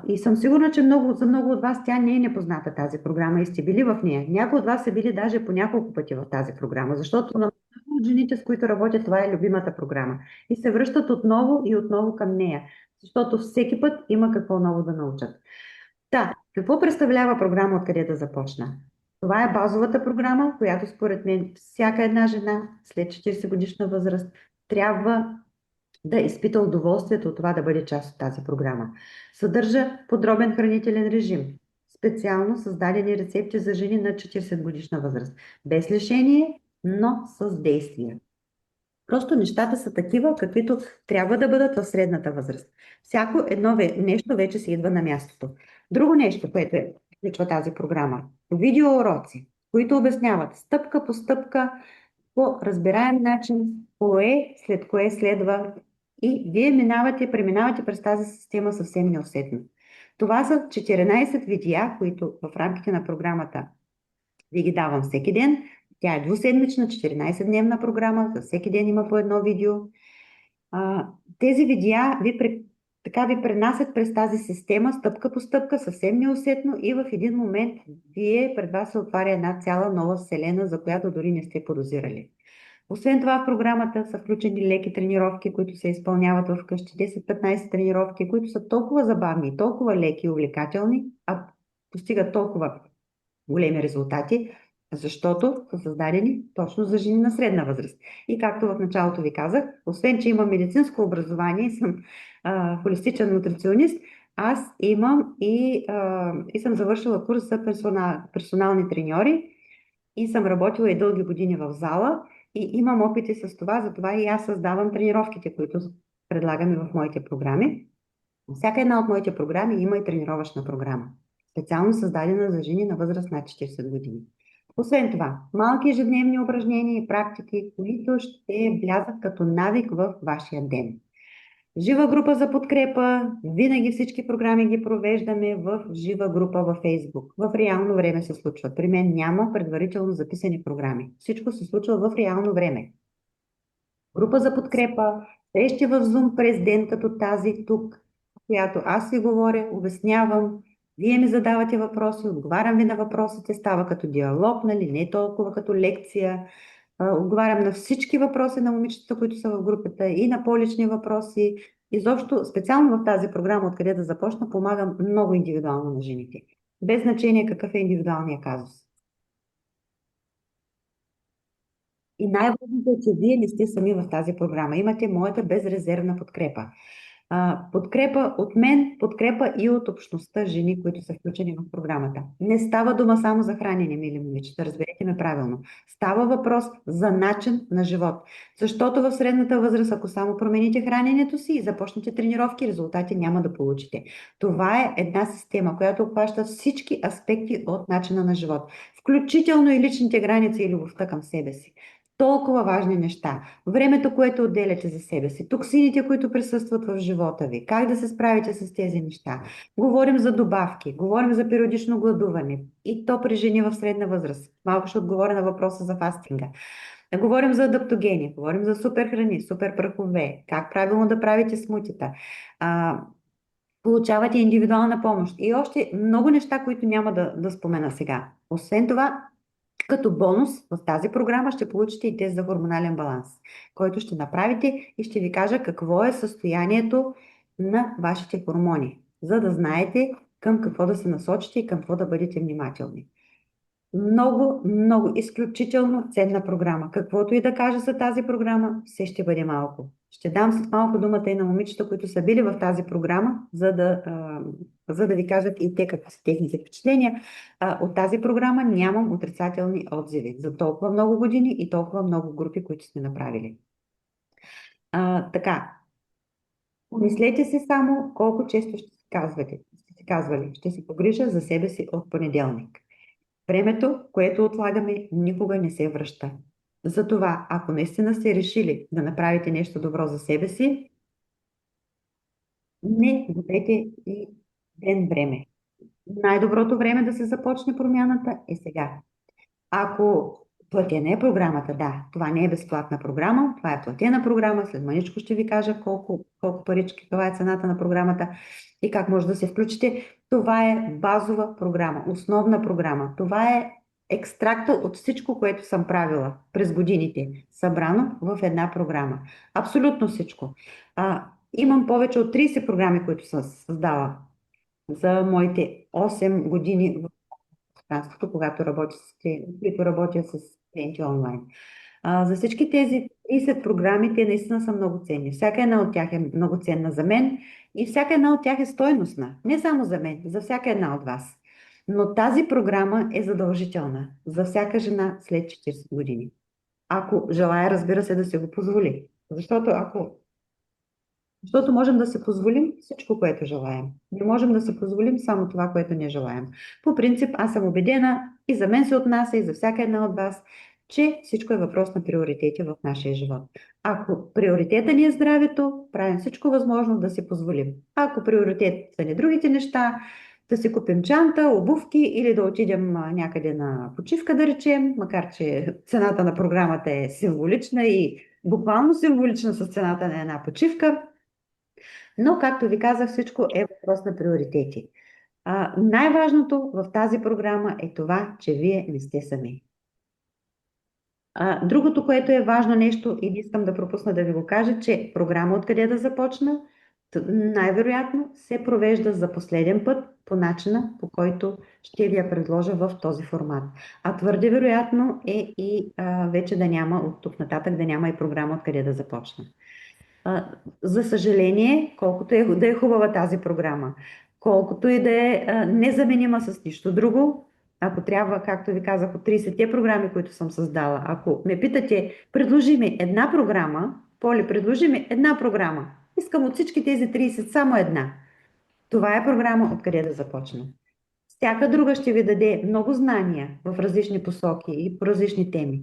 Speaker 2: И съм сигурна, че за много от вас тя не е непозната тази програма и сте били в нея. Някои от вас са били даже по няколко пъти в тази програма, защото на много от жените, с които работят, това е любимата програма. И се връщат отново и отново към нея, защото всеки път има какво ново да научат. Какво представлява програма Откъде да започна? Това е базовата програма, която според мен всяка една жена след 40 годишна възраст трябва да изпита удоволствието от това да бъде част от тази програма. Съдържа подробен хранителен режим, специално създадени рецепти за жени на 40 годишна възраст, без лишение, но с действие. Просто нещата са такива, каквито трябва да бъдат в средната възраст. Всяко едно нещо вече се идва на мястото. Друго нещо, което включва тази програма, видеоуроци, които обясняват стъпка по стъпка, по разбираем начин, кое след кое следва и вие преминавате през тази система съвсем неусетно. Това са 14 видеа, които в рамките на програмата ви ги давам всеки ден. Тя е двуседмична, 14-дневна програма, за всеки ден има по едно видео. Тези видеа така ви пренасят през тази система, стъпка по стъпка, съвсем неусетно и в един момент пред вас се отваря една цяла нова вселена, за която дори не сте подозирали. Освен това в програмата са включени леки тренировки, които се изпълняват в къщи, 10-15 тренировки, които са толкова забавни, толкова леки и увлекателни, а постигат толкова големи резултати, защото са създадени точно за жени на средна възраст. И както в началото ви казах, освен че имам медицинско образование и съм холистичен нутриционист, аз имам и съм завършила курс за персонални треньори и съм работила и дълги години в зала и имам опити с това, затова и аз създавам тренировките, които предлагаме в моите програми. Всяка една от моите програми има и тренировъчна програма, специално създадена за жени на възраст над 40 години. Освен това, малки ежедневни упражнения и практики, които ще влязат като навик в вашия ден. Жива група за подкрепа. Винаги всички програми ги провеждаме в жива група във Facebook. В реално време се случва. При мен няма предварително записани програми. Всичко се случва в реално време. Група за подкрепа, срещи в Zoom през ден като тази тук, в която аз ви говоря, обяснявам, вие ми задавате въпроси, отговарям ви на въпросите, става като диалог, нали, не толкова като лекция. Отговарям на всички въпроси на момичетата, които са в групата и на по-лични въпроси. Изобщо, специално в тази програма, откъде да започна, помагам много индивидуално на жените. Без значение какъв е индивидуалният казус. И най-важното е, че вие не сте сами в тази програма. Имате моята безрезервна подкрепа. Подкрепа от мен, подкрепа и от общността жени, които са включени в програмата. Не става дума само за хранене, мили момичета, разберете ме правилно. Става въпрос за начин на живот. Защото в средната възраст, ако само промените храненето си и започнете тренировки, резултати няма да получите. Това е една система, която обхваща всички аспекти от начина на живот, включително и личните граници и любовта към себе си. Толкова важни неща. Времето, което отделяте за себе си, токсините, които присъстват в живота ви, как да се справите с тези неща. Говорим за добавки, говорим за периодично гладуване и то при жени в средна възраст. Малко ще отговоря на въпроса за фастинга. Говорим за адаптогени, говорим за супер храни, супер прахове, как правилно да правите смутита. Получавате индивидуална помощ и още много неща, които няма да спомена сега. Освен това, като бонус в тази програма ще получите и тест за хормонален баланс, който ще направите и ще ви кажа какво е състоянието на вашите хормони, за да знаете към какво да се насочите и към какво да бъдете внимателни. Много, много изключително ценна програма. Каквото и да кажа за тази програма, все ще бъде малко. Ще дам след малко думата и на момичета, които са били в тази програма, за да ви кажат и те какви са техните впечатления. От тази програма нямам отрицателни отзиви за толкова много години и толкова много групи, които сме направили. Така, помислете си само колко често ще си казвали, ще си погрижа за себе си от понеделник. Времето, което отлагаме, никога не се връща. Затова, ако наистина сте решили да направите нещо добро за себе си, не губете и ден време. Най-доброто време да се започне промяната е сега. Ако платена е програмата, да, това не е безплатна програма, това е платена програма. След маничко ще ви кажа колко парички, каква е цената на програмата и как може да се включите. Това е базова програма, основна програма. Това е екстракта от всичко, което съм правила през годините, събрано в една програма. Абсолютно всичко. Имам повече от 30 програми, които съм създала за моите 8 години в пространството, които работя с клиенти онлайн. За всички тези 30 програми, те наистина са много ценни. Всяка една от тях е много ценна за мен и всяка една от тях е стойностна. Не само за мен, за всяка една от вас. Но тази програма е задължителна за всяка жена след 40 години. Ако желая, разбира се, да се го позволи. Защото можем да се позволим всичко, което желаем. Не можем да се позволим само това, което не желаем. По принцип, аз съм убедена и за мен се отнася и за всяка една от вас, че всичко е въпрос на приоритети в нашия живот. Ако приоритета ни е здравето, правим всичко възможно да си позволим. Ако приоритет са ни другите неща, да си купим чанта, обувки или да отидем някъде на почивка, да речем, макар че цената на програмата е символична и буквално символична с цената на една почивка, но, както ви казах, всичко е въпрос на приоритети. Най-важното в тази програма е това, че вие не сте сами. Другото, което е важно нещо и не искам да пропусна да ви го кажа, че програма откъде да започна, най-вероятно се провежда за последен път по начина, по който ще ви я предложа в този формат. А твърде вероятно е и вече да няма от тук нататък, да няма и програма откъде да започна. За съжаление, колкото да е хубава тази програма, колкото и да е незаменима с нищо друго, ако трябва, както ви казах, от 30-те програми, които съм създала, ако ме питате, предложи ми една програма, Поли, предложи ми една програма. Искам от всички тези 30 само една. Това е програма откъде да започна. Всяка друга ще ви даде много знания в различни посоки и по различни теми.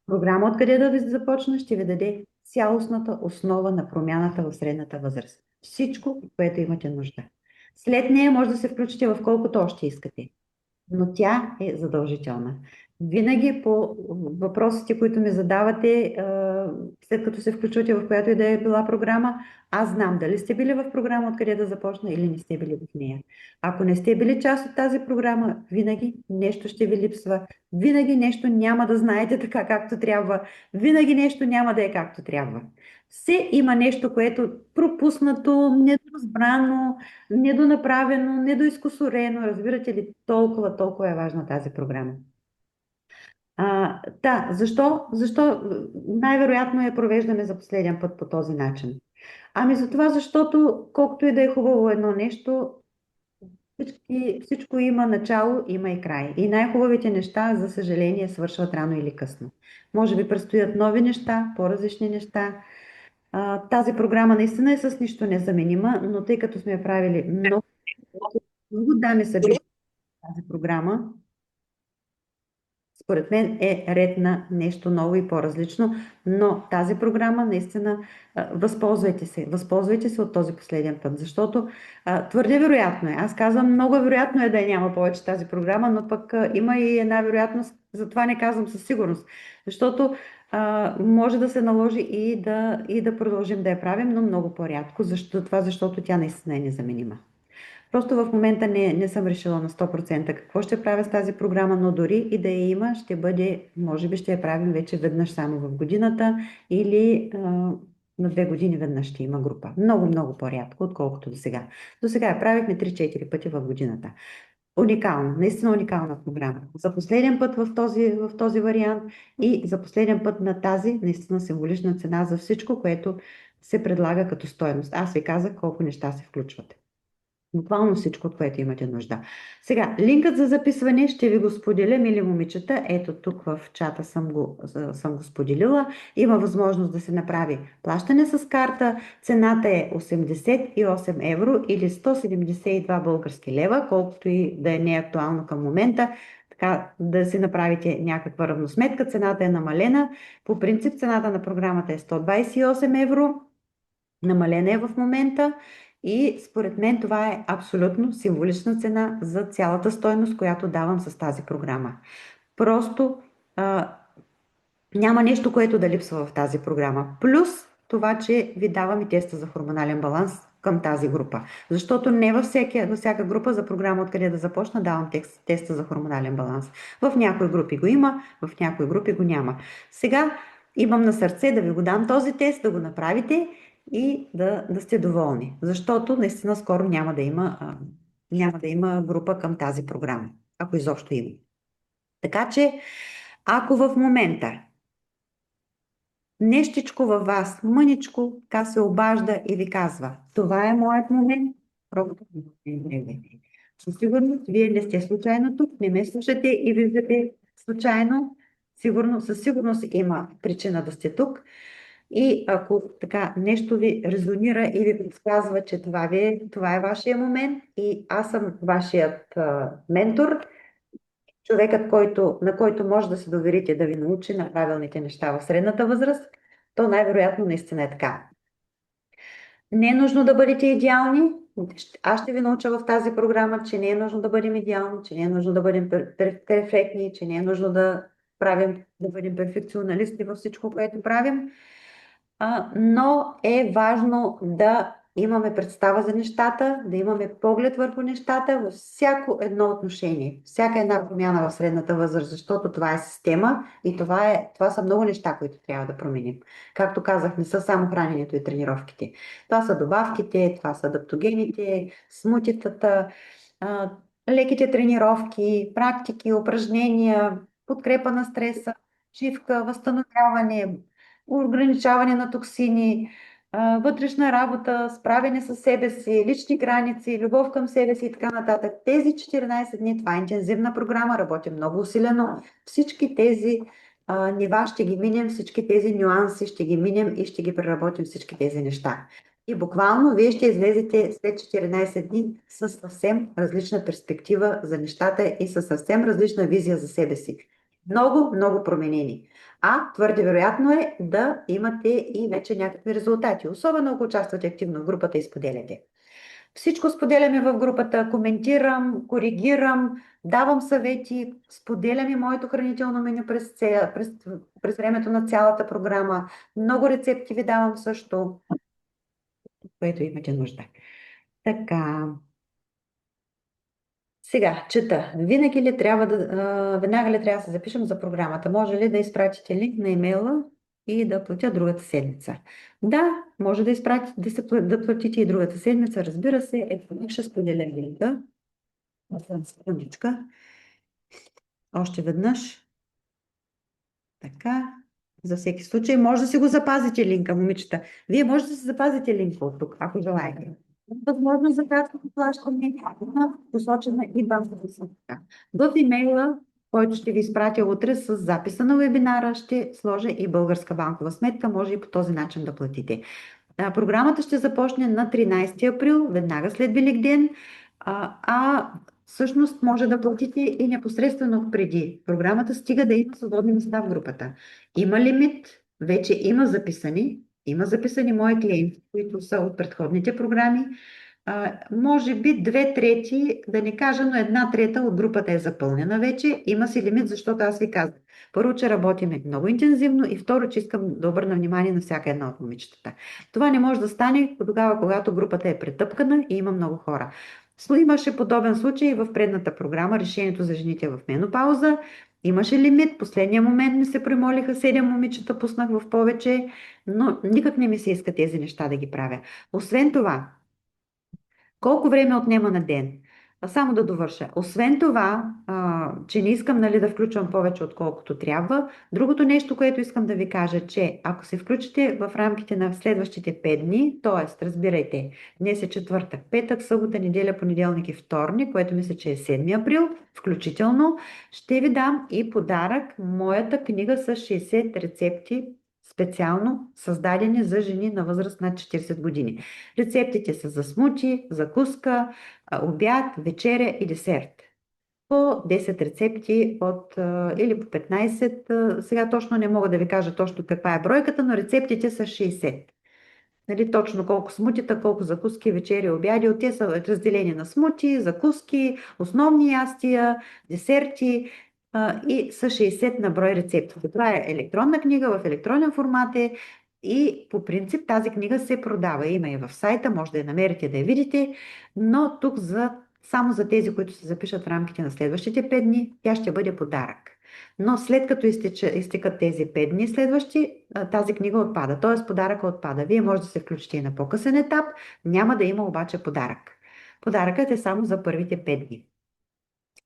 Speaker 2: Програма откъде да ви започна ще ви даде цялостната основа на промяната в средната възраст. Всичко, което имате нужда. След нея може да се включите в колкото още искате, но тя е задължителна. Винаги по въпросите, които ми задавате, след като се включвате в която и да е била програма, аз знам дали сте били в програма откъде да започна или не сте били в нея. Ако не сте били част от тази програма, винаги нещо ще ви липсва, винаги нещо няма да знаете така както трябва, винаги нещо няма да е както трябва. Все има нещо, което е пропуснато, недоразбрано, недонаправено, недоизкусорено. Разбирате ли, толкова е важна тази програма. Да, защо най-вероятно я провеждаме за последен път по този начин? Ами за това, защото колкото и да е хубаво едно нещо, всичко има начало, има и край. И най-хубавите неща, за съжаление, свършват рано или късно. Може би предстоят нови неща, по-различни неща. Тази програма наистина е с нищо незаменима, но тъй като сме я правили много дами са били в тази програма, според мен е ред на нещо ново и по-различно, но тази програма наистина възползвайте се от този последен път, защото твърде вероятно е, аз казвам много вероятно е да я няма повече тази програма, но пък има и една вероятност, затова не казвам със сигурност, защото може да се наложи и да продължим да я правим, но много по-рядко, защото тя наистина е незаменима. Просто в момента не съм решила на 100% какво ще правя с тази програма, но дори и да я има, ще бъде, може би ще я правим вече веднъж само в годината или на 2 години веднъж ще има група. Много по-рядко, отколкото до сега. До сега я правихме 3-4 пъти в годината. Уникална, наистина уникална програма. За последен път в този вариант и за последен път на тази наистина символична цена за всичко, което се предлага като стойност. Аз ви казах колко неща се включват. Буквално всичко, от което имате нужда. Сега, линкът за записване ще ви го споделя, мили момичета. Ето тук в чата съм го споделила. Има възможност да се направи плащане с карта. Цената е 88 евро или 172 български лева, колкото и да е неактуално към момента. Така да си направите някаква равносметка. Цената е намалена. По принцип цената на програмата е 128 евро. Намалена е в момента и според мен това е абсолютно символична цена за цялата стойност, която давам с тази програма. Просто а, няма нещо, което да липсва в тази програма. Плюс това, че ви давам и теста за хормонален баланс към тази група. Защото не във всяка група за програма откъде да започна давам теста за хормонален баланс. В някои групи го има, в някои групи го няма. Сега имам на сърце да ви го дам този тест, да го направите и да сте доволни. Защото наистина скоро няма да има група към тази програма, ако изобщо има. Така че, ако в момента нещичко във вас, мъничко, така се обажда и ви казва: това е моят момент, пробвайте да го. Със сигурност, вие не сте случайно тук, не ме слушате и виждате случайно. Със сигурност има причина да сте тук. И ако така нещо ви резонира и ви подсказва, че това е вашия момент и аз съм вашият ментор, човекът, на който може да се доверите да ви научи на правилните неща в средната възраст, то най-вероятно наистина е така. Не е нужно да бъдете идеални. Аз ще ви науча в тази програма, че не е нужно да бъдем идеални, че не е нужно да бъдем перфектни, че не е нужно да бъдем перфекционалисти във всичко, което правим. Но е важно да имаме представа за нещата, да имаме поглед върху нещата във всяко едно отношение, всяка една промяна в средната възраст, защото това е система и това са много неща, които трябва да променим. Както казах, не са само храненето и тренировките. Това са добавките, това са адаптогените, смутитата, леките тренировки, практики, упражнения, подкрепа на стреса, живка, възстановяване, ограничаване на токсини, вътрешна работа, справяне с себе си, лични граници, любов към себе си и така нататък. Тези 14 дни, това е интензивна програма, работим много усилено. Всички тези нива ще ги минем, всички тези нюанси ще ги минем и ще ги преработим всички тези неща. И буквално вие ще излезете след 14 дни с съвсем различна перспектива за нещата и със съвсем различна визия за себе си. Много, много променени. Твърде вероятно е да имате и вече някакви резултати, особено ако участвате активно в групата и споделяте. Всичко споделяме в групата, коментирам, коригирам, давам съвети, споделям и моето хранително меню през времето на цялата програма. Много рецепти ви давам също, което имате нужда. Така. Сега, чета. Веднага ли трябва да се запишем за програмата? Може ли да изпратите линк на имейла и да платя другата седмица? Да, може да платите и другата седмица, разбира се. Ето, ще споделя линка. Секундичка. Още веднъж. Така. За всеки случай може да си го запазите линка, момичета. Вие може да си запазите линка от тук, ако желаете. Възможност за краткото плащане има посочена и банкова сметка. В имейла, който ще ви изпратя утре с записа на вебинара, ще сложа и българска банкова сметка. Може и по този начин да платите. Програмата ще започне на 13 април, веднага след Великден, всъщност може да платите и непосредствено преди. Програмата стига да има свободни места в групата. Има лимит, вече има записани мои клиенти, които са от предходните програми. Може би 2/3, да не кажа, но 1/3 от групата е запълнена вече. Има си лимит, защото аз ви казах. Първо, че работиме много интензивно и второ, че искам да обърна внимание на всяка една от момичетата. Това не може да стане тогава, когато групата е претъпкана и има много хора. Имаше подобен случай в предната програма, решението за жените в менопауза. Имаше лимит, последния момент ми се премолиха 7 момичета, пуснах в повече, но никак не ми се иска тези неща да ги правя. Освен това, колко време отнема на ден? Само да довърша. Освен това, че не искам, нали, да включвам повече отколкото трябва, другото нещо, което искам да ви кажа, че ако се включите в рамките на следващите 5 дни, т.е. разбирайте, днес е четвъртък, петък, събота, неделя, понеделник и вторник, което мисля, че е 7 април, включително, ще ви дам и подарък, моята книга с 60 рецепти, специално създадени за жени на възраст над 40 години. Рецептите са за смути, закуска, обяд, вечеря и десерт. По 10 рецепти или по 15, сега точно не мога да ви кажа точно каква е бройката, но рецептите са 60. Нали, точно колко смутита, колко закуски, вечери, обяди. Те са разделени на смути, закуски, основни ястия, десерти и са 60 на брой рецепти. Това е електронна книга, в електронен формат е и по принцип тази книга се продава. Има и в сайта, може да я намерите да я видите, но тук само за тези, които се запишат в рамките на следващите 5 дни, тя ще бъде подарък. Но след като изтекат тези 5 дни следващи, тази книга отпада, т.е. подаръка отпада. Вие може да се включите и на по-късен етап, няма да има обаче подарък. Подаръкът е само за първите 5 дни.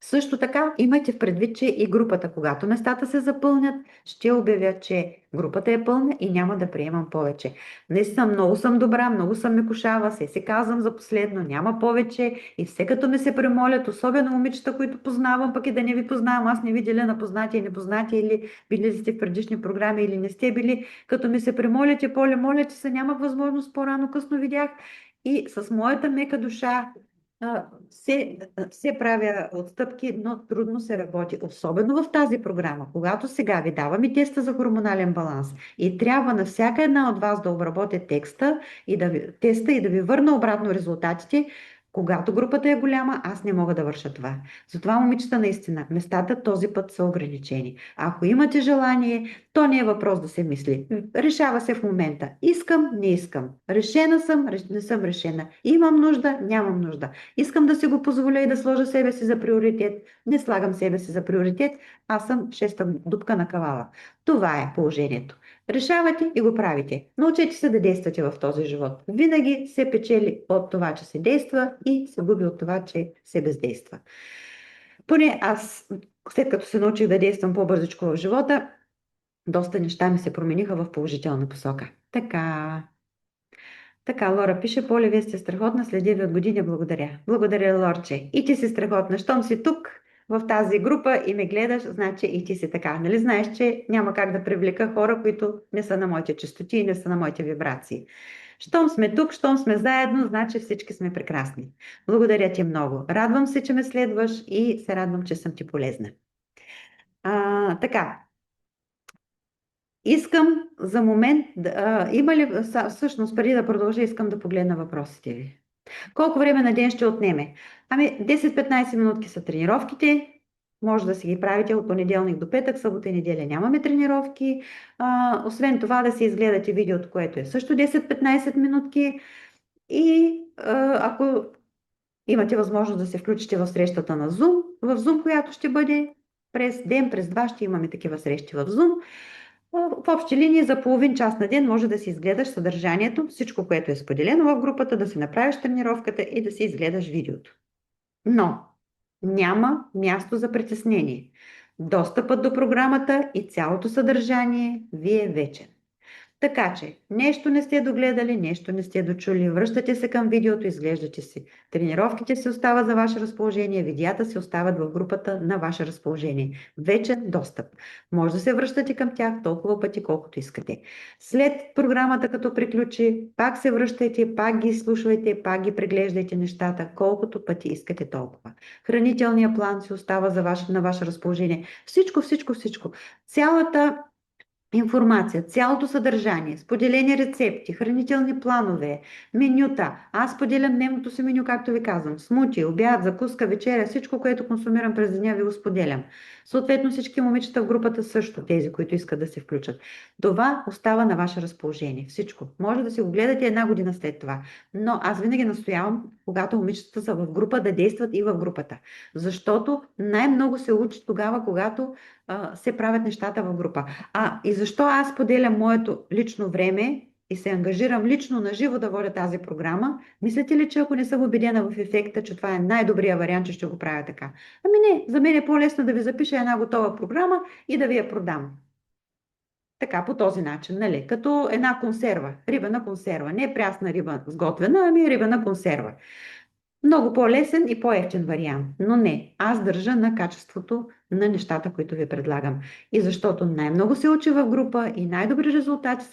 Speaker 2: Също така, имайте в предвид, че и групата, когато местата се запълнят, ще обявя, че групата е пълна и няма да приемам повече. Наистина много съм добра, много съм мекушава, се казвам за последно, няма повече и все като ми се премолят, особено момичета, които познавам, пък и да не ви познавам, аз не ви деля на познати и непознати, или били сте в предишни програми, или не сте били, като ми се премолят и поле, молят, че се нямах възможност, по-рано късно видях и с моята мека душа все правя отстъпки, но трудно се работи. Особено в тази програма, когато сега ви давам и теста за хормонален баланс и трябва на всяка една от вас да обработя теста и да ви върна обратно резултатите, когато групата е голяма, аз не мога да върша това. Затова, момичета, наистина, местата този път са ограничени. Ако имате желание, то не е въпрос да се мисли. Решава се в момента. Искам, не искам. Решена съм, не съм решена. Имам нужда, нямам нужда. Искам да си го позволя и да сложа себе си за приоритет. Не слагам себе си за приоритет. Аз съм шеста дупка на кавала. Това е положението. Решавате и го правите. Научете се да действате в този живот. Винаги се печели от това, че се действа и се губи от това, че се бездейства. Поне аз, след като се научих да действам по-бързичко в живота, доста неща ми се промениха в положителна посока. Така, Лора пише, Поле, вие сте страхотна, следя ви от години, благодаря. Благодаря, Лорче. И ти си страхотна. Щом си тук, в тази група и ме гледаш, значи и ти си така. Нали знаеш, че няма как да привлека хора, които не са на моите честоти и не са на моите вибрации. Щом сме тук, щом сме заедно, значи всички сме прекрасни. Благодаря ти много. Радвам се, че ме следваш и се радвам, че съм ти полезна. Така, искам за момент, има ли, всъщност преди да продължа, искам да погледна въпросите ви. Колко време на ден ще отнеме? Ами 10-15 минутки са тренировките. Може да си ги правите от понеделник до петък, събота и неделя нямаме тренировки. Освен това да си изгледате видеото, което е също 10-15 минутки. И ако имате възможност да се включите в срещата на Zoom, в Zoom, която ще бъде през ден, през два ще имаме такива срещи в Zoom. В общи линии за половин час на ден може да си изгледаш съдържанието, всичко, което е споделено в групата, да си направиш тренировката и да си изгледаш видеото. Но няма място за притеснение. Достъпът до програмата и цялото съдържание ви е вечен. Така че, нещо не сте догледали, нещо не сте дочули, връщате се към видеото, изглеждате си. Тренировките си остават за ваше разположение, видеята си остават в групата на ваше разположение. Вечен достъп. Може да се връщате към тях толкова пъти, колкото искате. След програмата, като приключи, пак се връщайте, пак ги слушайте, пак ги преглеждайте нещата, колкото пъти искате толкова. Хранителният план си остава на ваше разположение. Всичко, всичко, всичко. Цялата информация, цялото съдържание, споделени рецепти, хранителни планове, менюта. Аз споделям дневното си меню, както ви казвам. Смути, обяд, закуска, вечеря, всичко, което консумирам през деня, ви го споделям. Съответно всички момичета в групата също, тези, които искат да се включат. Това остава на ваше разположение. Всичко. Може да си го гледате една година след това. Но аз винаги настоявам, когато момичетата са в група, да действат и в групата. Защото най-много се учи тогава, когато се правят нещата в група. И защо аз поделям моето лично време и се ангажирам лично на живо да водя тази програма, мислите ли, че ако не съм убедена в ефекта, че това е най-добрият вариант, че ще го правя така? Ами не, за мен е по-лесно да ви запиша една готова програма и да ви я продам. Така, по този начин, нали? Като една консерва, рибена консерва. Не прясна риба сготвена, ами рибена консерва. Много по-лесен и по-евтин вариант. Но не, аз държа на качеството на нещата, които ви предлагам. И защото най-много се учи в група и най-добри резултати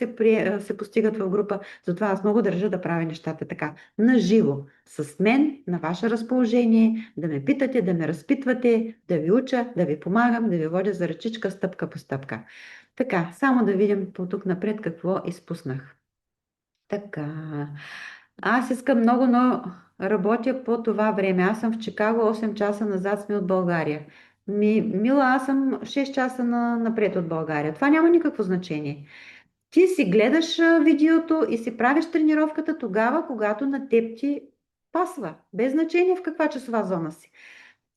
Speaker 2: се постигат в група, затова аз много държа да правя нещата така, на живо, с мен, на ваше разположение, да ме питате, да ме разпитвате, да ви уча, да ви помагам, да ви водя за ръчичка, стъпка по стъпка. Така, само да видим по тук напред какво изпуснах. Така. Аз искам много, но работя по това време. Аз съм в Чикаго, 8 часа назад сме от България. Мила, аз съм 6 часа напред от България. Това няма никакво значение. Ти си гледаш видеото и си правиш тренировката тогава, когато на теб ти пасва. Без значение в каква часова зона си.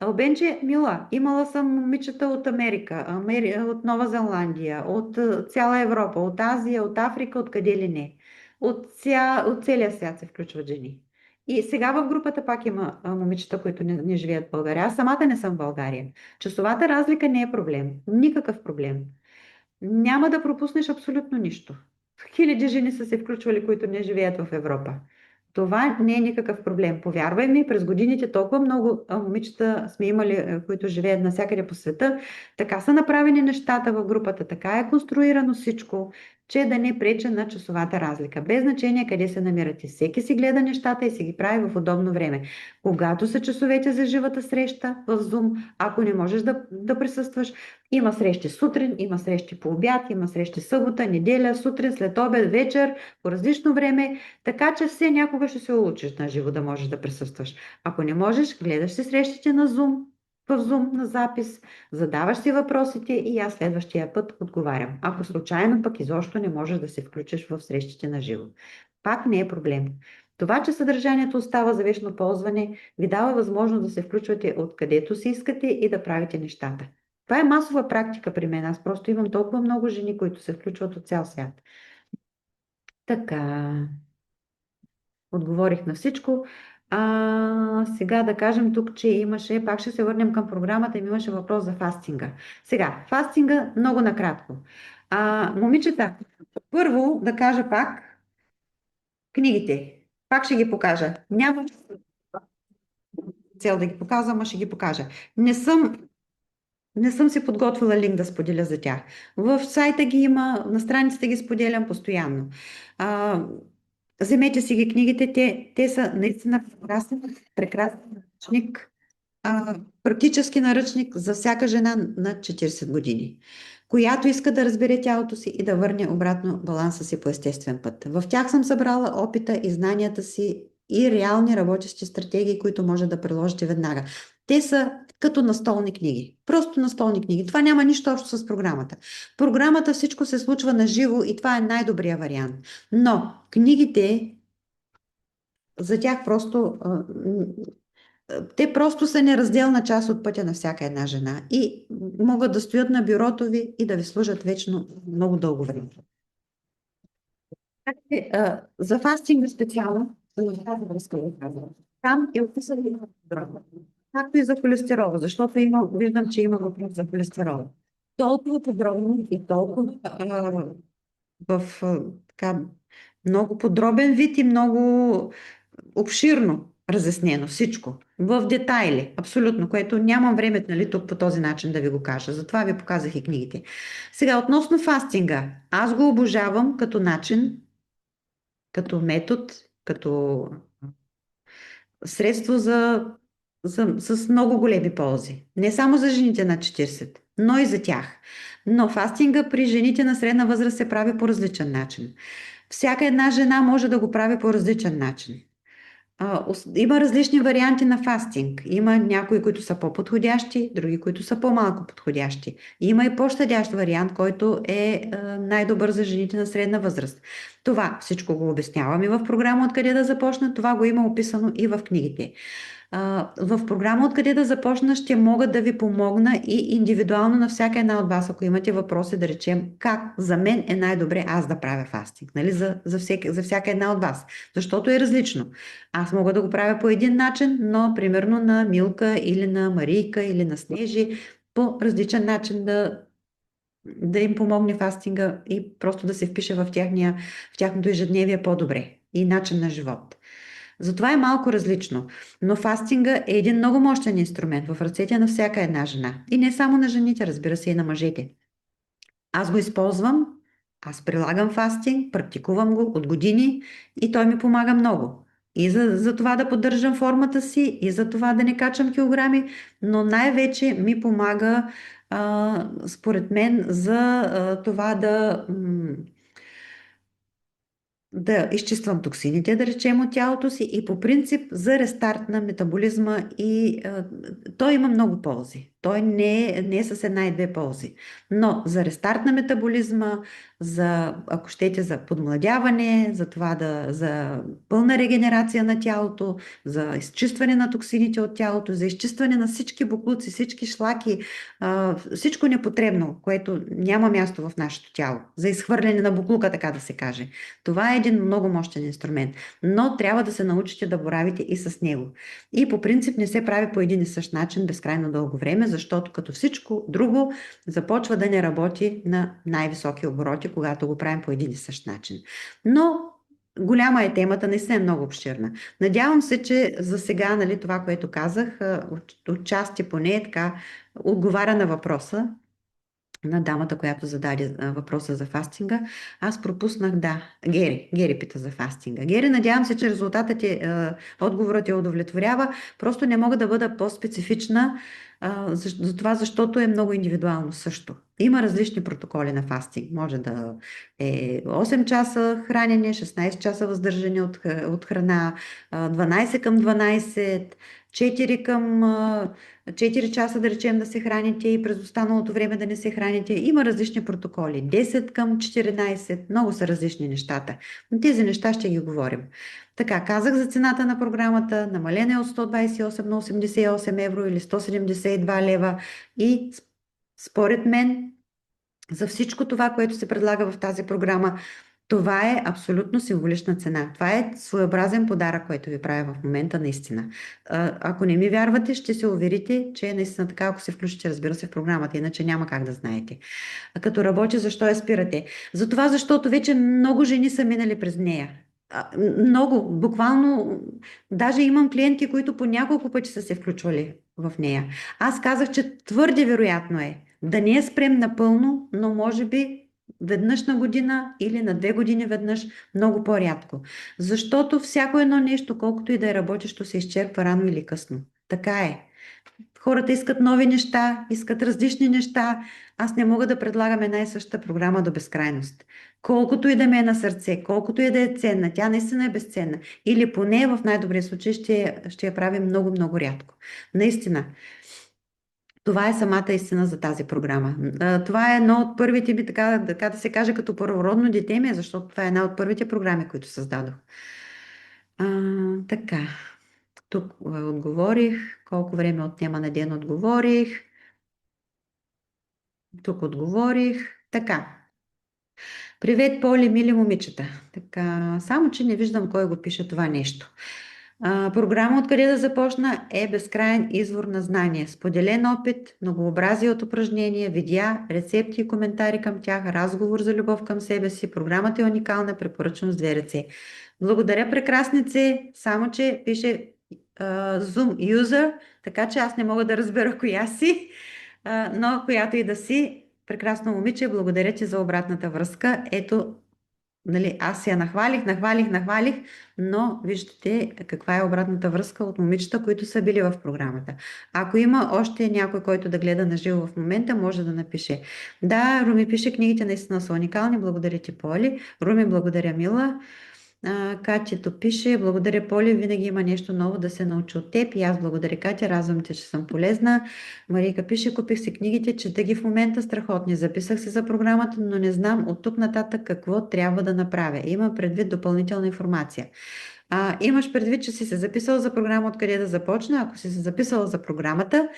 Speaker 2: Албенче, мила, имала съм момичета от Америка, от Нова Зеландия, от цяла Европа, от Азия, от Африка, от къде ли не. От целия свят се включват жени. И сега в групата пак има момичета, които не живеят в България. Аз самата не съм в България. Часовата разлика не е проблем. Никакъв проблем. Няма да пропуснеш абсолютно нищо. Хиляди жени са се включвали, които не живеят в Европа. Това не е никакъв проблем. Повярвай ми, през годините толкова много момичета сме имали, които живеят навсякъде по света. Така са направени нещата в групата, така е конструирано всичко, че да не преча на часовата разлика. Без значение къде се намирате. Всеки си гледа нещата и си ги прави в удобно време. Когато са часовете за живата среща в Zoom, ако не можеш да присъстваш, има срещи сутрин, има срещи по обяд, има срещи събота, неделя, сутрин, след обед, вечер, по различно време, така че все някога ще се улучиш на живо да можеш да присъстваш. Ако не можеш, гледаш си срещите на Zoom, в Zoom на запис, задаваш си въпросите и аз следващия път отговарям. Ако случайно пък изобщо не можеш да се включиш в срещите на живо. Пак не е проблем. Това, че съдържанието остава за вечно ползване, ви дава възможност да се включвате откъдето си искате и да правите нещата. Това е масова практика при мен. Аз просто имам толкова много жени, които се включват от цял свят. Така, отговорих на всичко. Сега да кажем тук, че имаше, пак ще се върнем към програмата, имаше въпрос за фастинга. Сега, фастинга много накратко. Момичета, първо да кажа пак книгите. Пак ще ги покажа. Няма цел да ги показвам, а ще ги покажа. Не съм си подготвила линк да споделя за тях. В сайта ги има, на страницата ги споделям постоянно. А, Вземете си ги книгите, те са наистина прекрасен наръчник, практически наръчник за всяка жена над 40 години, която иска да разбере тялото си и да върне обратно баланса си по естествен път. В тях съм събрала опита и знанията си и реални работещи стратегии, които може да приложите веднага. Те са като настолни книги. Просто настолни книги. Това няма нищо общо с програмата. Програмата всичко се случва на живо и това е най-добрият вариант. Но книгите за тях те просто са неразделна част от пътя на всяка една жена и могат да стоят на бюрото ви и да ви служат вечно много дълго време. За фастинга специално, за тази връзка ви казвам. Там е описано подробно. Както и за холестерола, защото виждам, че има въпрос за холестерола. Толкова подробно и толкова така, много подробен вид и много обширно разяснено всичко. В детайли, абсолютно, което нямам време, нали, тук по този начин да ви го кажа. Затова ви показах и книгите. Сега, относно фастинга. Аз го обожавам като начин, като метод, като средство с много големи ползи. Не само за жените на 40, но и за тях. Но фастинга при жените на средна възраст се прави по различен начин. Всяка една жена може да го прави по различен начин. Има различни варианти на фастинг. Има някои, които са по-подходящи, други, които са по-малко подходящи. Има и по-щадящ вариант, който е най-добър за жените на средна възраст. Това всичко го обяснявам и в програма Откъде да започна. Това го има описано и в книгите. В програма Откъде да започна ще мога да ви помогна и индивидуално на всяка една от вас, ако имате въпроси, да речем как за мен е най-добре аз да правя фастинг, нали? За всяка една от вас, защото е различно. Аз мога да го правя по един начин, но примерно на Милка или на Марийка или на Снежи по различен начин да им помогне фастинга и просто да се впише в тяхното ежедневие по-добре и начин на живот. Затова е малко различно. Но фастинга е един много мощен инструмент в ръцете на всяка една жена. И не само на жените, разбира се, и на мъжете. Аз го използвам, аз прилагам фастинг, практикувам го от години и той ми помага много. И за това да поддържам формата си, и за това да не качам килограми, но най-вече ми помага, според мен, за това да изчиствам токсините, да речем, от тялото си и по принцип за рестарт на метаболизма и той има много ползи. Той не е с една и две ползи. Но за рестарт на метаболизма, ако щете, за подмладяване, за пълна регенерация на тялото, за изчистване на токсините от тялото, за изчистване на всички боклуци, всички шлаки, всичко непотребно, което няма място в нашето тяло, за изхвърляне на боклука, така да се каже. Това е един много мощен инструмент, но трябва да се научите да боравите и с него. И по принцип не се прави по един и същ начин безкрайно дълго време, защото като всичко друго започва да не работи на най-високи обороти, когато го правим по един и същ начин. Но голяма е темата, наистина е много обширна. Надявам се, че за сега, нали, това, което казах, отчасти поне така отговаря на въпроса на дамата, която зададе въпроса за фастинга. Аз пропуснах, да, Гери пита за фастинга. Гери, надявам се, че отговорът я удовлетворява. Просто не мога да бъда по-специфична за това, защото е много индивидуално също. Има различни протоколи на фастинг. Може да е 8 часа хранене, 16 часа въздържане от храна, 12 към 12, 4 към 4 часа, да речем, да се храните и през останалото време да не се храните. Има различни протоколи. 10 към 14. Много са различни нещата. Но тези неща ще ги говорим. Така, казах за цената на програмата. Намалена е от 128 на 88 евро или 172 лева. И според мен, за всичко това, което се предлага в тази програма, това е абсолютно символична цена. Това е своеобразен подарък, който ви правя в момента наистина. Ако не ми вярвате, ще се уверите, че е наистина така, ако се включите, разбира се, в програмата, иначе няма как да знаете. А като работи, защо я спирате? Затова, защото вече много жени са минали през нея. Много, буквално, даже имам клиенти, които по няколко пъти са се включвали в нея. Аз казах, че твърде вероятно е да не я спрем напълно, но може би веднъж на година или на 2 години веднъж, много по-рядко. Защото всяко едно нещо, колкото и да е работещо, се изчерпва рано или късно. Така е. Хората искат нови неща, искат различни неща. Аз не мога да предлагам една и съща програма до безкрайност. Колкото и да ме е на сърце, колкото и да е ценна, тя наистина е безценна. Или поне в най-добрия случай ще я правим много рядко. Наистина. Това е самата истина за тази програма. Това е едно от първите ми, така да се каже, като първородно дете ми, защото това е една от първите програми, които създадох. Така, тук отговорих. Колко време отнема на ден отговорих. Тук отговорих. Така. Привет, Поли, мили момичета. Така, само че не виждам кой го пише това нещо. Програма Откъде да започна е безкрайен извор на знания, споделен опит, многообразие от упражнения, видеа, рецепти и коментари към тях, разговор за любов към себе си. Програмата е уникална, препоръчвам с 2 ръце. Благодаря, прекраснице, само че пише Zoom User, така че аз не мога да разбера коя си, но която и да си, прекрасно момиче, благодаря ти за обратната връзка. Ето, нали, аз се я нахвалих, но виждате каква е обратната връзка от момичета, които са били в програмата. Ако има още някой, който да гледа на живо в момента, може да напише. Да, Руми пише, книгите наистина са уникални. Благодаря ти, Поли. Руми, благодаря, мила. Катито пише, благодаря, Поли, винаги има нещо ново да се научи от теб. И аз благодаря, Катя, радвам те, че съм полезна. Марийка пише, купих си книгите, чета ги в момента, страхотни. Записах се за програмата, но не знам от тук нататък какво трябва да направя. Има предвид допълнителна информация. Имаш предвид, че си се записал за програма откъде да започна. Ако си се записала за програмата,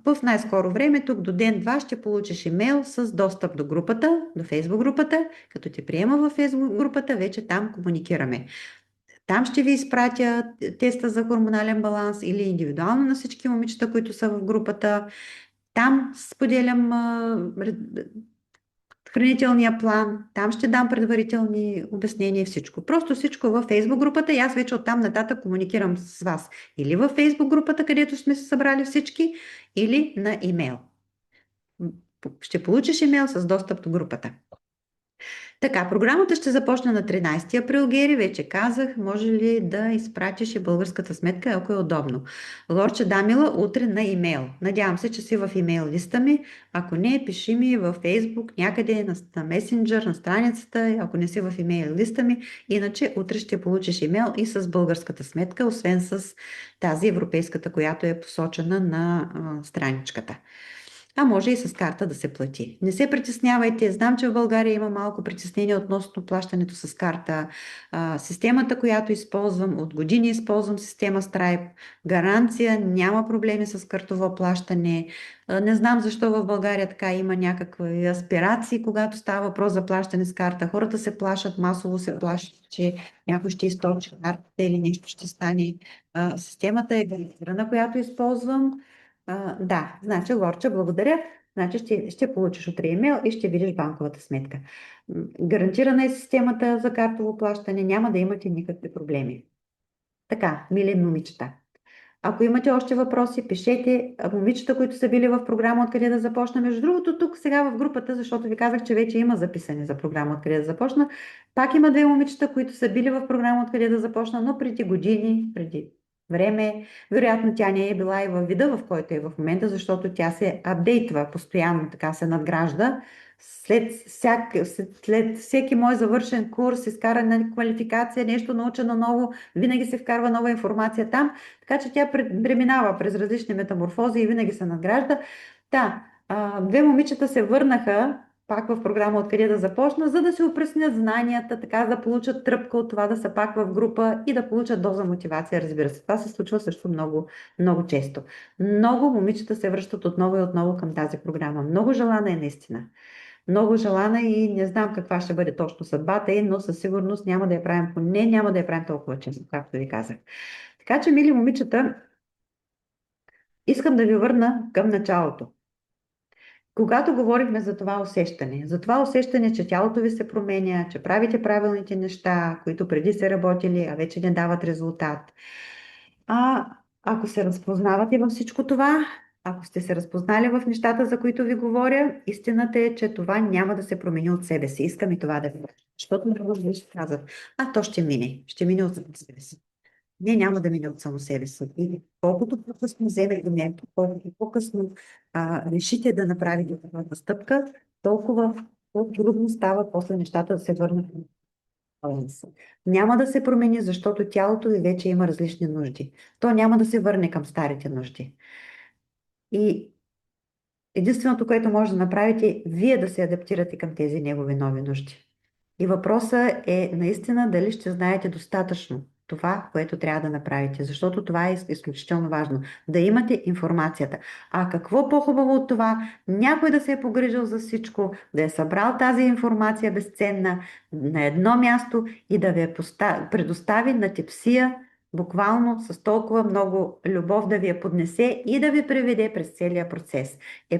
Speaker 2: в най-скоро време, тук до ден-два, ще получиш имейл с достъп до групата, до Фейсбук групата. Като те приема във Фейсбук групата, вече там комуникираме. Там ще ви изпратя теста за хормонален баланс или индивидуално на всички момичета, които са в групата. Там споделям хранителния план, там ще дам предварителни обяснения и всичко. Просто всичко във Facebook групата и аз вече оттам нататък комуникирам с вас. Или във Facebook групата, където сме се събрали всички, или на имейл. Ще получиш имейл с достъп до групата. Така, програмата ще започне на 13 април, Гери, вече казах, може ли да изпратиш и българската сметка, ако е удобно. Лорче Дамила, утре на имейл. Надявам се, че си в имейл листа ми. Ако не, пиши ми във Фейсбук, някъде на месенджер, на страницата, ако не си в имейл листа ми. Иначе утре ще получиш имейл и с българската сметка, освен с тази европейската, която е посочена на страничката. А може и с карта да се плати. Не се притеснявайте. Знам, че в България има малко притеснение относно плащането с карта. Системата, която използвам, от години използвам система Stripe. Гаранция, няма проблеми с картово плащане. Не знам защо в България така има някакви аспирации, когато става въпрос за плащане с карта. Хората се плашат, масово се плашат, че някой ще източи картата или нещо ще стане. Системата е гарантирана, която използвам. Да, значи, Лорча, благодаря. Значи ще получиш утре имейл и ще видиш банковата сметка. Гарантирана е системата за картово плащане, няма да имате никакви проблеми. Така, мили момичета. Ако имате още въпроси, пишете. Момичета, които са били в програма Откъде да започна. Между другото, тук сега в групата, защото ви казах, че вече има записани за програма Откъде да започна. Пак има две момичета, които са били в програма Откъде да започна, но преди години, преди време. Вероятно тя не е била и във вида, в който е в момента, защото тя се апдейтва постоянно, така се надгражда. След всеки мой завършен курс, изкарана квалификация, нещо научено ново, винаги се вкарва нова информация там, така че тя преминава през различни метаморфози и винаги се надгражда. Да, две момичета се върнаха пак в програма Откъде да започна, за да се опреснят знанията, така да получат тръпка от това да са пак в група и да получат доза мотивация, разбира се. Това се случва също много, много често. Много момичета се връщат отново и отново към тази програма. Много желана е наистина. Много желана и не знам каква ще бъде точно съдбата ѝ, но със сигурност няма да я правим поне, няма да я правим толкова често, както ви казах. Така че, мили момичета, искам да ви върна към началото. Когато говорихме за това усещане, че тялото ви се променя, че правите правилните неща, които преди се работили, а вече не дават резултат. А ако се разпознавате във всичко това, ако сте се разпознали в нещата, за които ви говоря, истината е, че това няма да се промени от себе си. Искам и това да ви кажа. Защото много ще казват, то ще мине. Ще мине от себе си. Не, няма да мине от само себе си. И колкото по-късно вземете мерки, колкото по-късно решите да направите такава стъпка, толкова по-трудно става после нещата да се върнат на баланса. Няма да се промени, защото тялото ви вече има различни нужди. То няма да се върне към старите нужди. И единственото, което може да направите, е вие да се адаптирате към тези негови нови нужди. И въпросът е наистина дали ще знаете достатъчно това, което трябва да направите, защото това е изключително важно. Да имате информацията. А какво по-хубаво от това? Някой да се е погрижил за всичко, да е събрал тази информация безценна на едно място и да ви я предостави на тепсия, буквално с толкова много любов да ви я поднесе и да ви преведе през целия процес.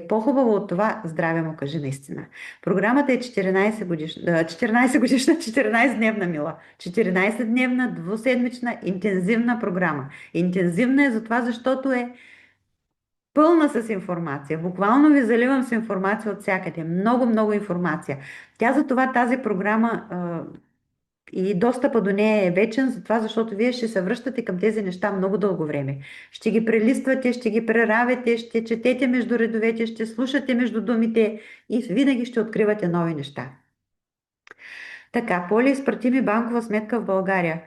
Speaker 2: По-хубаво от това, здраве му кажи наистина. Програмата е 14 годишна, 14-дневна, мила. 14-дневна, двуседмична, интензивна програма. Интензивна е за това, защото е пълна с информация. Буквално ви заливам с информация от всякъде. Много, много информация. За това тази програма и достъпа до нея е вечен, затова, защото вие ще се връщате към тези неща много дълго време. Ще ги прелиствате, ще ги преравете, ще четете между редовете, ще слушате между думите и винаги ще откривате нови неща. Така, Поли, изпрати ми банкова сметка в България.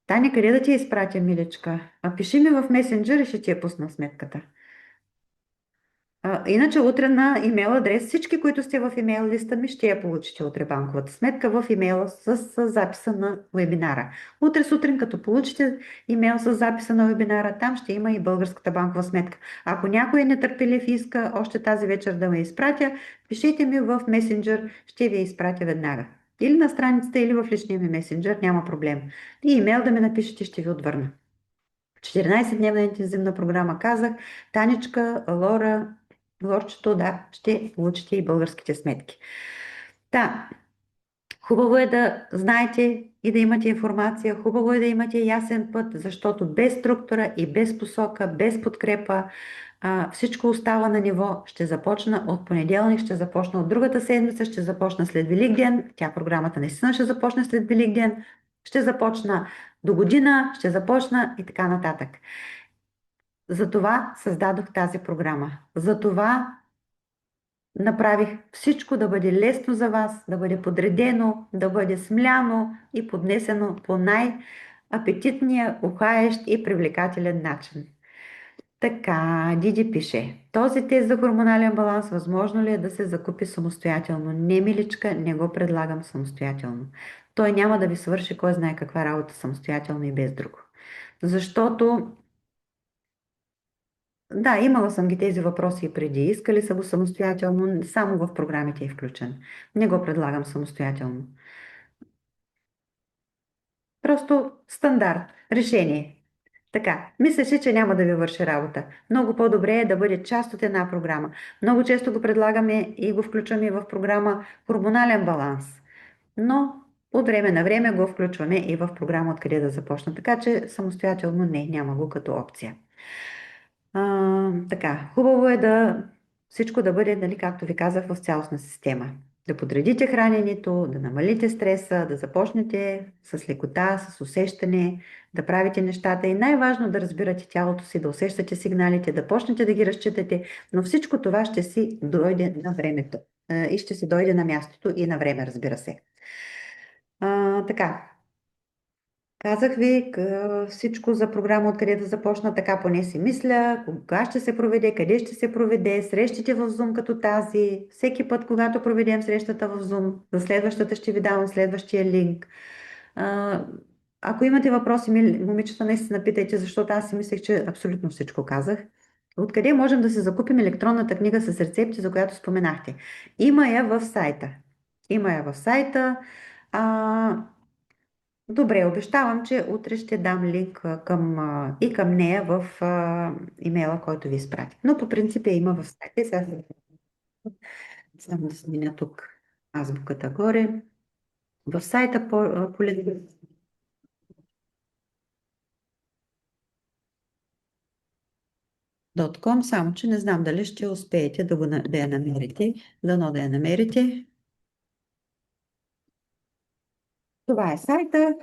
Speaker 2: Таня, къде да ти я изпратя, миличка? Пиши ми в месенджер и ще ти я пусна сметката. Иначе утре на имейл адрес, всички, които сте в имейл листа ми, ще я получите утре банковата сметка в имейла с записа на вебинара. Утре сутрин, като получите имейл с записа на вебинара, там ще има и българската банкова сметка. Ако някой е нетърпелив и иска още тази вечер да ме изпратя, пишете ми в месенджер, ще ви я изпратя веднага. Или на страницата, или в личния ми месенджер, няма проблем. И имейл да ми напишете, ще ви отвърна. 14-дневна интензивна програма казах. Таничка, Лора, Лорчето, да, ще получите и българските сметки. Да, хубаво е да знаете и да имате информация, хубаво е да имате ясен път, защото без структура и без посока, без подкрепа, всичко остава на ниво. Ще започна от понеделник, ще започна от другата седмица, ще започна след Великден. Тя програмата наистина ще започне след Великден. Ще започна до година, ще започна и така нататък. Затова създадох тази програма. Затова направих всичко да бъде лесно за вас, да бъде подредено, да бъде смляно и поднесено по най-апетитния, ухаещ и привлекателен начин. Така, Диди пише. Този тест за хормонален баланс възможно ли е да се закупи самостоятелно? Не, миличка, не го предлагам самостоятелно. Той няма да ви свърши кой знае каква работа самостоятелно и без друго. Защото да, имала съм ги тези въпроси и преди. Искали са го самостоятелно, само в програмите е включен. Не го предлагам самостоятелно. Просто стандарт, решение. Така, мислеше, че няма да ви върши работа. Много по-добре е да бъде част от една програма. Много често го предлагаме и го включваме в програма хормонален баланс. Но от време на време го включваме и в програма откъде да започна. Така че самостоятелно не, няма го като опция. Така, хубаво е да всичко да бъде, нали, както ви казах, в цялостна система. Да подредите храненето, да намалите стреса, да започнете с лекота, с усещане, да правите нещата и най-важно да разбирате тялото си, да усещате сигналите, да почнете да ги разчитате, но всичко това ще си дойде на времето и ще си дойде на мястото и на време, разбира се. Така, казах ви всичко за програма, откъде да започна, така поне си мисля, кога ще се проведе, къде ще се проведе, срещите в Zoom като тази. Всеки път, когато проведем срещата в Zoom, за следващата ще ви давам следващия линк. А, Ако имате въпроси, момичета, наистина питайте, защото аз си мислех, че абсолютно всичко казах. Откъде можем да се закупим електронната книга с рецепти, за която споменахте? Има я в сайта. Има я в сайта. А, Добре, обещавам, че утре ще дам линк и към нея в имейла, който ви изпрати. Но по принцип я има в сайта. Сега само да сменя тук азбуката горе. В сайта по .com, само че не знам дали ще успеете да я намерите. Дано да я намерите. Това е сайта.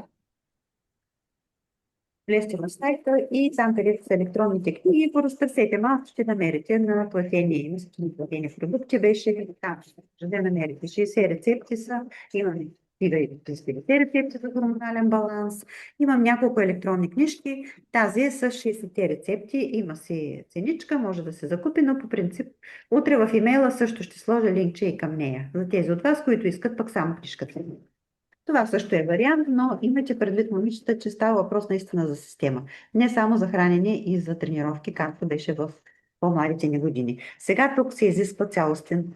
Speaker 2: Влезте в сайта и там, където са електронните книги, поразтърсете малко, ще намерите на платени, мисля, че на платени продукти беше там, ще да намерите. 60 рецепти са, имаме книга и 50 рецепти за хормонален баланс, имам няколко електронни книжки, тази е с 60 рецепти, има си ценичка, може да се закупи, но по принцип утре в имейла също ще сложа линкче и към нея, за тези от вас, които искат пък само книжката. Това също е вариант, но имайте предвид, момичета, че става въпрос наистина за система. Не само за хранене и за тренировки, както беше в по-младите ни години. Сега тук се изисква цялостен.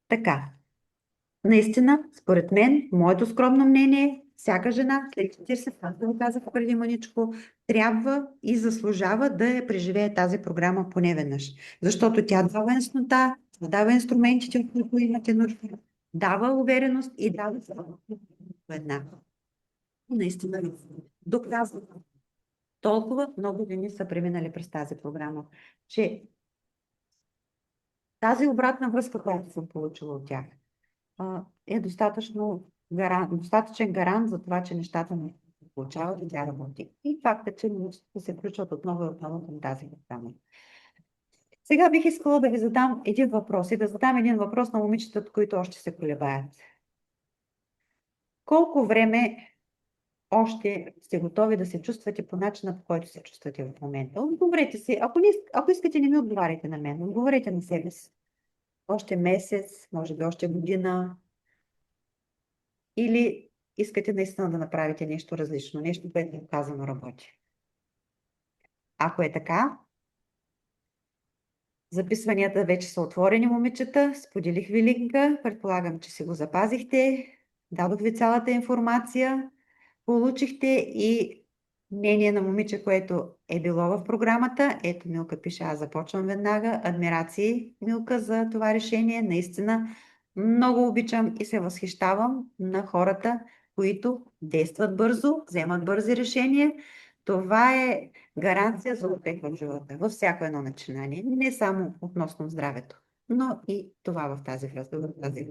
Speaker 2: Така, наистина, според мен, моето скромно мнение, всяка жена след 40, както го казах преди маничко, трябва и заслужава да я преживее тази програма поне веднъж. Защото тя дава яснота, дава инструментите, от които имате нужда, дава увереност и дава една. Наистина, доказва. Толкова много жени са преминали през тази програма, че тази обратна връзка, която съм получила от тях, е достатъчен гарант за това, че нещата не се получават и тя работи. И факта, че момичетата се включват отново и отново към тази програма. Сега бих искала да ви задам един въпрос и да задам един въпрос на момичетата, които още се колебаят. Колко време още сте готови да се чувствате по начина, по който се чувствате в момента. Отговорете си. Ако искате, не ми отговаряйте на мен. Отговорете на себе си. Още месец, може би още година. Или искате наистина да направите нещо различно, нещо, което доказано работи. Ако е така, записванията вече са отворени, момичета. Споделих ви линка. Предполагам, че си го запазихте. Дадох ви цялата информация. Получихте и мнение на момиче, което е било в програмата. Ето, Милка пише, аз започвам веднага. Адмирации, Милка, за това решение. Наистина много обичам и се възхищавам на хората, които действат бързо, вземат бързи решения. Това е гаранция за успех в живота, във всяко едно начинание. Не само относно здравето, но и това в тази връзка,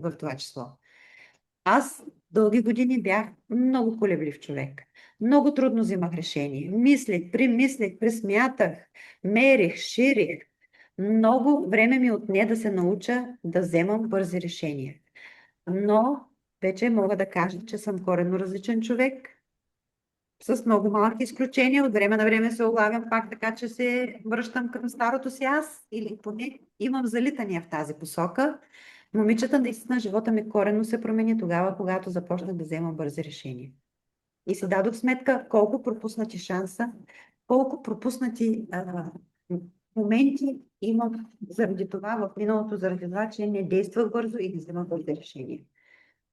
Speaker 2: в това число. Аз дълги години бях много колеблив човек. Много трудно взимах решение. Мислех, премислех, пресмятах, мерих, ширих. Много време ми отне да се науча да вземам бързи решения. Но вече мога да кажа, че съм коренно различен човек, с много малки изключения. От време на време се улавям пак така, че се връщам към старото си аз или поне имам залитания в тази посока. Момичета, наистина живота ми коренно се промени тогава, когато започнах да вземам бързи решения. И си дадох сметка колко пропуснати шанса, колко пропуснати моменти имам заради това в миналото, заради това, че не действах бързо и не вземах бързи решения.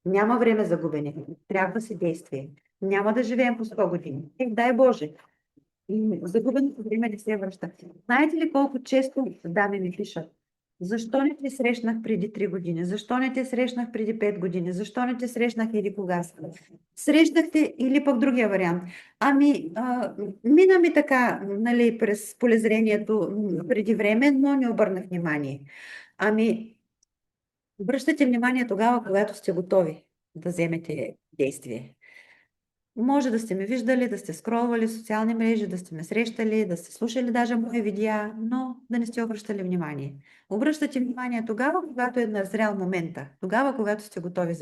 Speaker 2: Няма време за губене. Трябва си действие. Няма да живеем по 100 години. Дай Боже. Загубеното време не се връща. Знаете ли колко често дами ми пишат? Защо не те срещнах преди 3 години? Защо не те срещнах преди 5 години? Защо не те срещнах или кога? Срещнахте или пък другия вариант. Мина ми така, нали, през полезрението преди време, но не обърнах внимание. Обръщате внимание тогава, когато сте готови да вземете действие. Може да сте ме виждали, да сте скролвали в социални мрежи, да сте ме срещали, да сте слушали даже мои видеа, но да не сте обръщали внимание. Обръщате внимание тогава, когато е назрял момента, тогава, когато сте готови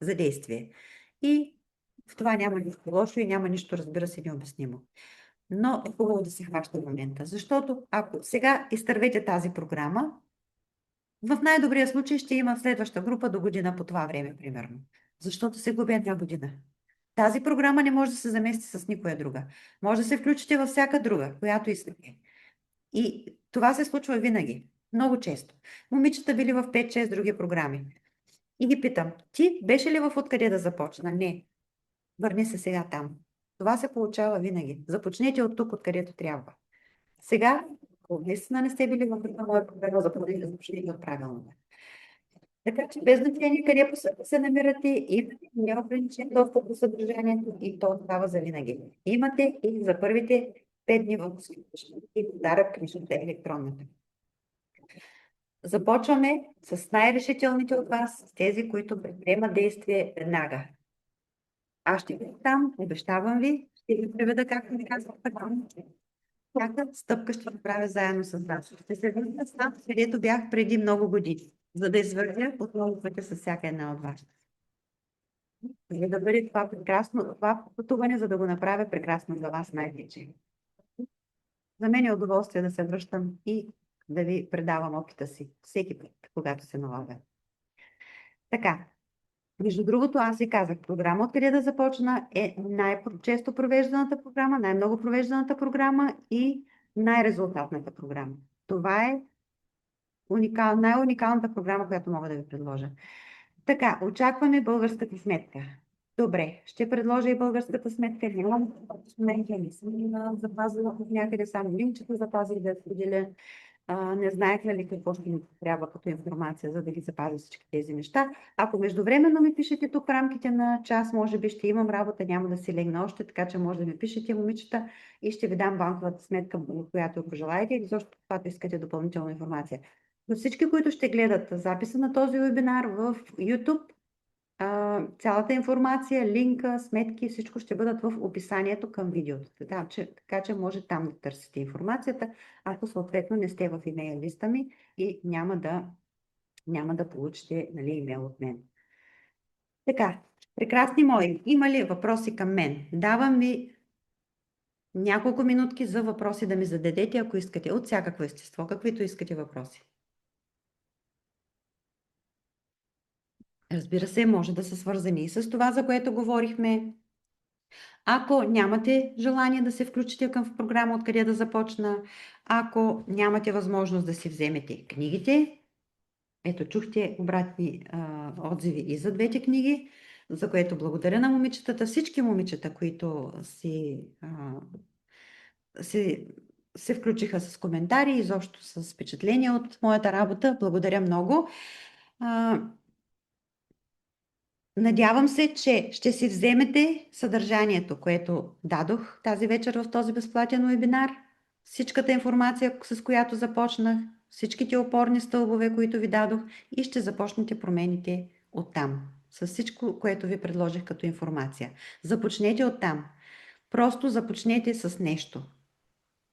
Speaker 2: за действие. И в това няма нищо лошо и няма нищо, разбира се, необяснимо. Но е хубаво да се хваща момента, защото ако сега изтървете тази програма, в най-добрия случай ще има следваща група до година по това време, примерно. Защото се губи една година. Тази програма не може да се замести с никоя друга. Може да се включите във всяка друга, която искате. И това се случва винаги. Много често. Момичета били в 5-6 други програми. И ги питам, ти беше ли в откъде да започна? Не. Върни се сега там. Това се получава винаги. Започнете от тук, откъдето трябва. Сега, ако наистина не сте били в една моя програма, започнете от правилно. Така че без значение къде по света се намирате, имате неограничен достъп до съдържанието и то става за винаги. Имате и за първите 5 дни в и подарък книжната електронната. Започваме с най-решителните от вас, с тези, които предприемат действие веднага. Аз ще ви там, обещавам ви, ще ви приведа, както ми казвам, така. Всяка стъпка ще направя заедно с вас. Ще се върна там, където бях преди много години, за да извървя отново пътя с всяка една от вас. За да бъде това прекрасно, това пътуване, за да го направя прекрасно за вас най-вече. За мен е удоволствие да се връщам и да ви предавам опита си всеки път, когато се налага. Така, между другото, аз ви казах, програма откъде да започна е най-често провежданата програма, най-много провежданата програма и най-резултатната програма. Това е най-уникалната програма, която мога да ви предложа. Така, очакваме българската сметка. Добре, ще предложа и българската сметка. Нямам сметка, не съм запазила от някъде, само линчето запазих да споделя. Не знаех ли какво ще ми трябва като информация, за да ги запазя всички тези неща. Ако междувременно ми пишете тук в рамките на час, може би ще имам работа, няма да си легна още, така че може да ми пишете, момичета, и ще ви дам банковата сметка, която пожелаете, или защото когато искате допълнителна информация. За всички, които ще гледат записа на този вебинар в YouTube, цялата информация, линка, сметки, всичко ще бъдат в описанието към видеото. Така че може там да търсите информацията, ако съответно не сте в имейл листа ми и няма да получите, нали, имейл от мен. Така, Прекрасни мои, има ли въпроси към мен? Давам ви няколко минутки за въпроси да ми зададете, ако искате, от всякакво естество, каквито искате въпроси. Разбира се, може да са свързани и с това, за което говорихме. Ако нямате желание да се включите към програма откъде да започна, ако нямате възможност да си вземете книгите, ето чухте обратни отзиви и за двете книги, за което благодаря на момичетата, всички момичета, които се, се включиха с коментари, изобщо с впечатления от моята работа. Благодаря много. А, Надявам се, че ще си вземете съдържанието, което дадох тази вечер в този безплатен вебинар, всичката информация, с която започнах, всичките опорни стълбове, които ви дадох и ще започнете промените оттам, с всичко, което ви предложих като информация. Започнете оттам. Просто започнете с нещо,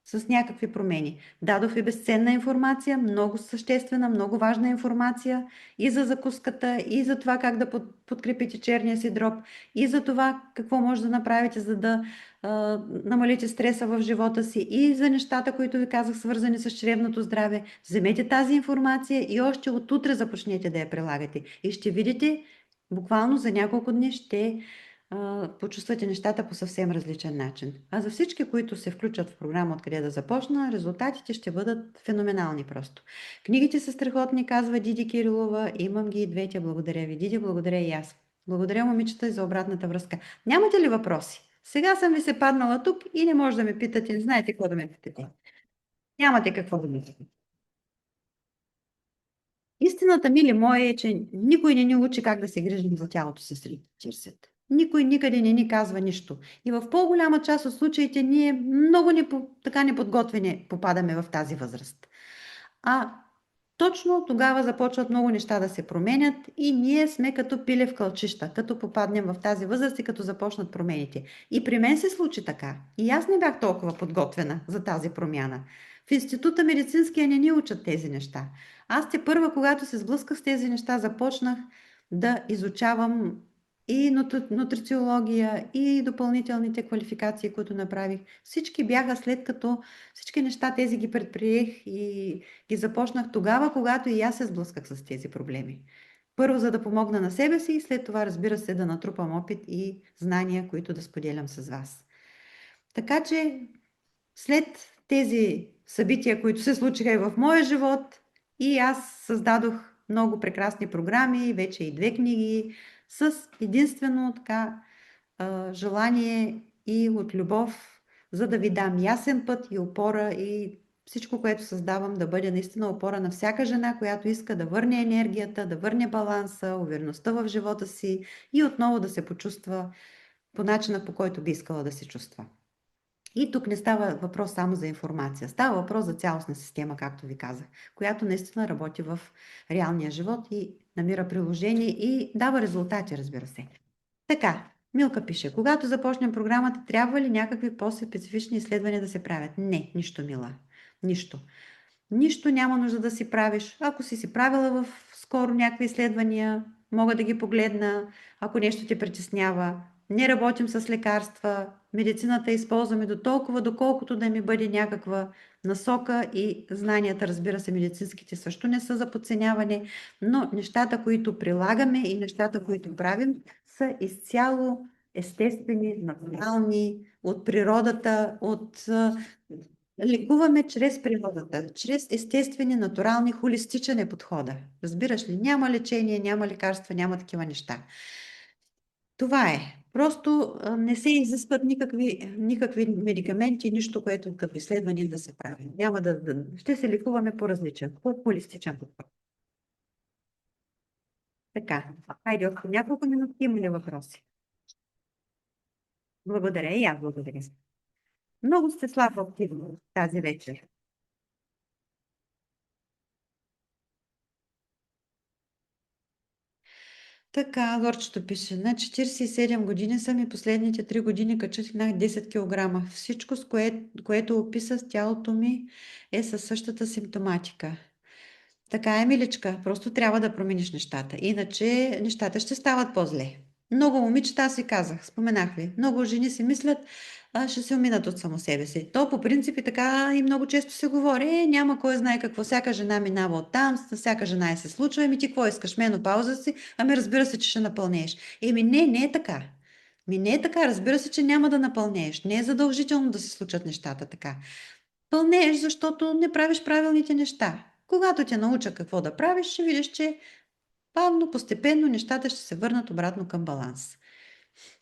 Speaker 2: с някакви промени. Дадох ви безценна информация, много съществена, много важна информация и за закуската, и за това как да подкрепите черния си дроб, и за това какво може да направите, за да намалите стреса в живота си, и за нещата, които ви казах, свързани с чревното здраве. Вземете тази информация и още от утре започнете да я прилагате. И ще видите, буквално за няколко дни ще почувствате нещата по съвсем различен начин. А за всички, които се включат в програма Откъде да започна, резултатите ще бъдат феноменални просто. Книгите са страхотни, казва Диди Кирилова. Имам ги и двете. Благодаря ви, Диди. Благодаря и аз. Благодаря, момичета, и за обратната връзка. Нямате ли въпроси? Сега съм ви се паднала тук и не може да ме питате. Не знаете какво да ме питате. Нямате какво да ме питате. Истината, мили мои, е, че никой не ни учи как да се грижим за тялото си след 40. Никой никъде не ни казва нищо. И в по-голяма част от случаите ние много така неподготвени попадаме в тази възраст. А точно тогава започват много неща да се променят и ние сме като пиле в кълчища, като попаднем в тази възраст и като започнат промените. И при мен се случи така. И аз не бях толкова подготвена за тази промяна. В института медицинския не ни учат тези неща. Аз те първа, когато се сблъсках с тези неща, започнах да изучавам и нутрициология, и допълнителните квалификации, които направих. Всички бяха след като всички неща тези ги предприех и ги започнах тогава, когато и аз се сблъсках с тези проблеми. Първо, за да помогна на себе си и след това, разбира се, да натрупам опит и знания, които да споделям с вас. Така че, след тези събития, които се случиха и в моя живот, и аз създадох много прекрасни програми, вече и две книги, с единствено така желание и от любов, за да ви дам ясен път и опора и всичко, което създавам, да бъде наистина опора на всяка жена, която иска да върне енергията, да върне баланса, увереността в живота си и отново да се почувства по начина, по който би искала да се чувства. И тук не става въпрос само за информация. Става въпрос за цялостна система, както ви казах, която наистина работи в реалния живот и намира приложение и дава резултати, разбира се. Така, Милка пише, когато започнем програмата, трябва ли някакви по-специфични изследвания да се правят? Не, нищо, мила. Нищо. Нищо няма нужда да си правиш. Ако си правила в скоро някакви изследвания, мога да ги погледна, ако нещо те притеснява. Не работим с лекарства. Медицината използваме до толкова, доколкото да ми бъде някаква насока и знанията, разбира се, медицинските също не са за подценяване, но нещата, които прилагаме и нещата, които правим, са изцяло естествени, натурални, от природата, лекуваме чрез природата, чрез естествени, натурални, холистичен е подхода. Разбираш ли? Няма лечение, няма лекарства, няма такива неща. Това е. Просто не се изискват никакви медикаменти, нищо, което като изследване да се прави. Няма ще се лекуваме по различен, по холистичен подход. Така, хайде, още няколко минути има ли въпроси? Благодаря и аз благодаря. Много сте слабо активни тази вечер. Така, Лорчето пише, на 47 години съм и последните 3 години качих над 10 кг. Всичко, което описа с тялото ми е със същата симптоматика. Така е, миличка, просто трябва да промениш нещата. Иначе нещата ще стават по-зле. Много момичета, аз си казах, споменах ви, много жени си мислят, ще се уминат от само себе си. То по принцип и така и много често се говори, няма кой знае какво, всяка жена минава оттам, всяка жена и се случва, ами ти какво искаш, менопауза си, ами разбира се, че ще напълнееш. Еми не, не е така. Ми не е така, разбира се, че няма да напълнееш. Не е задължително да се случат нещата така. Пълнееш, защото не правиш правилните неща. Когато те науча какво да правиш, ще видиш, че бавно, постепенно нещата ще се върнат обратно към баланс.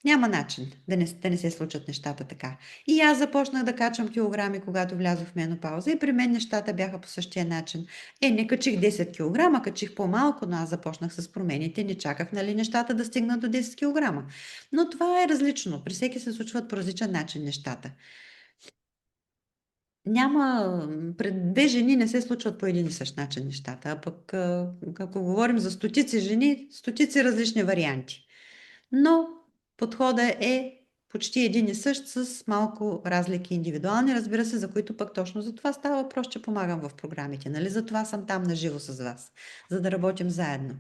Speaker 2: Няма начин да не се случат нещата така. И аз започнах да качвам килограми, когато влязох в менопауза и при мен нещата бяха по същия начин. Не качих 10 килограма, качих по-малко, но аз започнах с промените, не чаках нали, нещата да стигнат до 10 килограма. Но това е различно. При всеки се случват по различен начин нещата. Няма, пред две жени не се случват по един и същ начин нещата, а пък ако говорим за стотици жени, стотици различни варианти. Но подходът е почти един и същ с малко разлики индивидуални, разбира се, за които пък точно за това става въпрос, че помагам в програмите. Нали? За това съм там наживо с вас, за да работим заедно.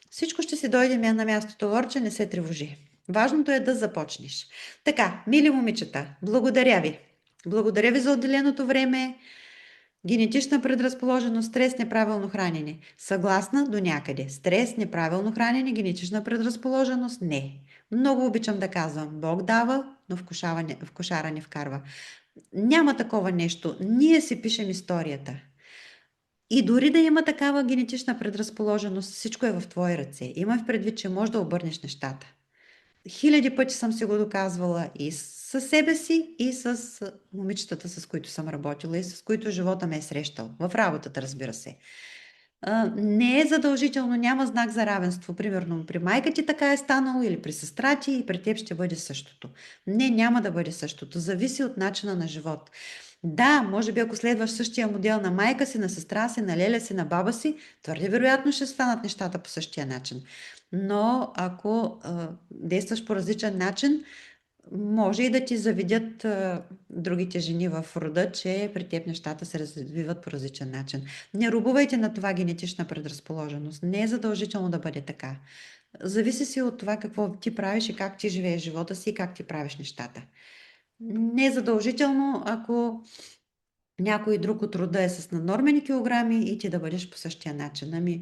Speaker 2: Всичко ще си дойде на мястото, Лорче, не се тревожи. Важното е да започнеш. Така, мили момичета, благодаря ви. Благодаря ви за отделеното време. Генетична предразположеност, стрес, неправилно хранене. Съгласна до някъде. Стрес, неправилно хранене, генетична предразположеност – не. Много обичам да казвам, Бог дава, но в кошара не вкарва. Няма такова нещо. Ние си пишем историята. И дори да има такава генетична предразположеност, всичко е в твои ръце. Имай в предвид, че можеш да обърнеш нещата. Хиляди пъти съм си го доказвала и със себе си, и с момичетата, с които съм работила и с които живота ме е срещал. В работата, разбира се. Не е задължително, няма знак за равенство. Примерно при майка ти така е станало или при сестра ти и при теб ще бъде същото. Не, няма да бъде същото. Зависи от начина на живот. Да, може би ако следваш същия модел на майка си, на сестра си, на леля си, на баба си, твърде вероятно ще станат нещата по същия начин. Но ако действаш по различен начин, може и да ти завидят другите жени в рода, че при теб нещата се развиват по различен начин. Не рубувайте на това генетична предразположеност. Не е задължително да бъде така. Зависи си от това какво ти правиш и как ти живееш живота си и как ти правиш нещата. Не е задължително, ако някой друг от рода е с наднормени килограми и ти да бъдеш по същия начин. Ами,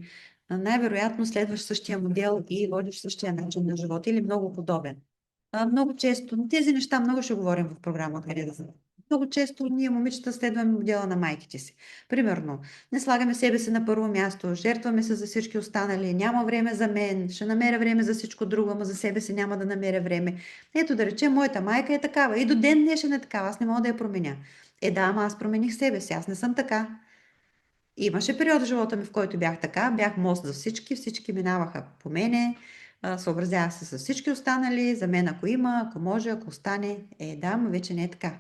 Speaker 2: най-вероятно следваш същия модел и водиш същия начин на живота или много подобен. Много често, тези неща много ще говорим в програма къде да са. Много често ние, момичета, следваме модела на майките си. Примерно, не слагаме себе си на първо място, жертваме се за всички останали, няма време за мен, ще намеря време за всичко друго, ама за себе си няма да намеря време. Ето да речем, моята майка е такава и до ден днешен е такава, аз не мога да я променя. Да, ама аз промених себе си, аз не съм така. Имаше период в живота ми, в който бях така, бях мост за всички, всички минаваха по мене, съобразявах се с всички останали, за мен ако има, ако може, ако остане, да, но вече не е така.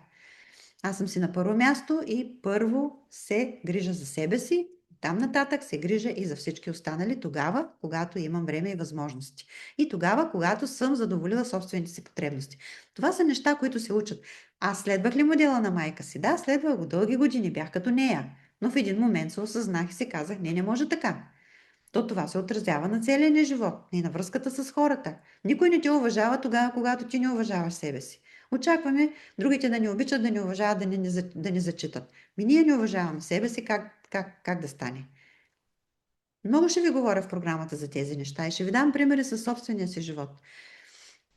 Speaker 2: Аз съм си на първо място и първо се грижа за себе си, там нататък се грижа и за всички останали тогава, когато имам време и възможности. И тогава, когато съм задоволила собствените си потребности. Това са неща, които се учат. Аз следвах ли модела на майка си? Да, следвах го дълги години, бях като нея. Но в един момент се осъзнах и си казах, не може така. То това се отразява на целия ни живот и на връзката с хората. Никой не те уважава тогава, когато ти не уважаваш себе си. Очакваме другите да ни обичат, да ни уважават, да ни зачитат. Ние не уважаваме себе си, как да стане? Много ще ви говоря в програмата за тези неща и ще ви дам примери със собствения си живот.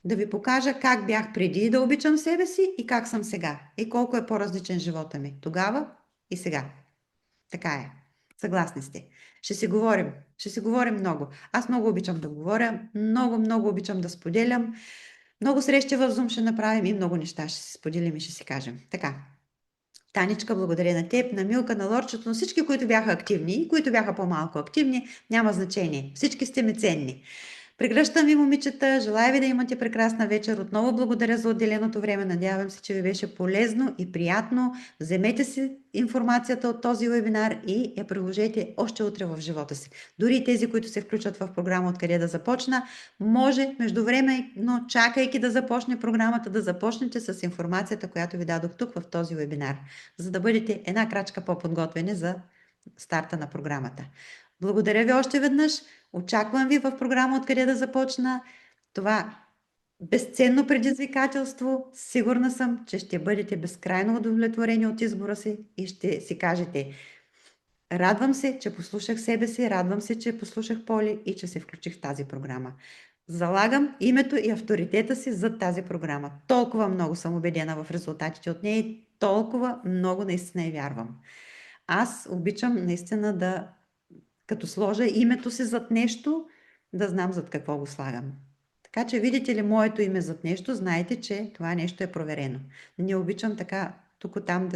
Speaker 2: Да ви покажа как бях преди да обичам себе си и как съм сега. И колко е по-различен живота ми. Тогава и сега. Така е. Съгласни сте. Ще си говорим. Ще си говорим много. Аз много обичам да говоря. Много, много обичам да споделям. Много срещи в Zoom ще направим и много неща ще си споделим и ще си кажем. Така. Таничка, благодаря на теб, на Милка, на Лорчето, на всички, които бяха активни и които бяха по-малко активни. Няма значение. Всички сте ми ценни. Прегръщам ви, момичета. Желая ви да имате прекрасна вечер. Отново благодаря за отделеното време. Надявам се, че ви беше полезно и приятно. Вземете си информацията от този вебинар и я приложете още утре в живота си. Дори и тези, които се включат в програма Откъде да започна, може междувременно, чакайки да започне програмата, да започнете с информацията, която ви дадох тук в този вебинар, за да бъдете една крачка по-подготвени за старта на програмата. Благодаря ви още веднъж. Очаквам ви в програма Откъде да започна. това безценно предизвикателство. Сигурна съм, че ще бъдете безкрайно удовлетворени от избора си и ще си кажете: радвам се, че послушах себе си, радвам се, че послушах Поли и че се включих в тази програма. Залагам името и авторитета си зад тази програма. Толкова много съм убедена в резултатите от нея и толкова много наистина и вярвам. Аз обичам наистина да, като сложа името си зад нещо, да знам зад какво го слагам. Така че, видите ли моето име зад нещо, знаете, че това нещо е проверено. Не обичам така тук-там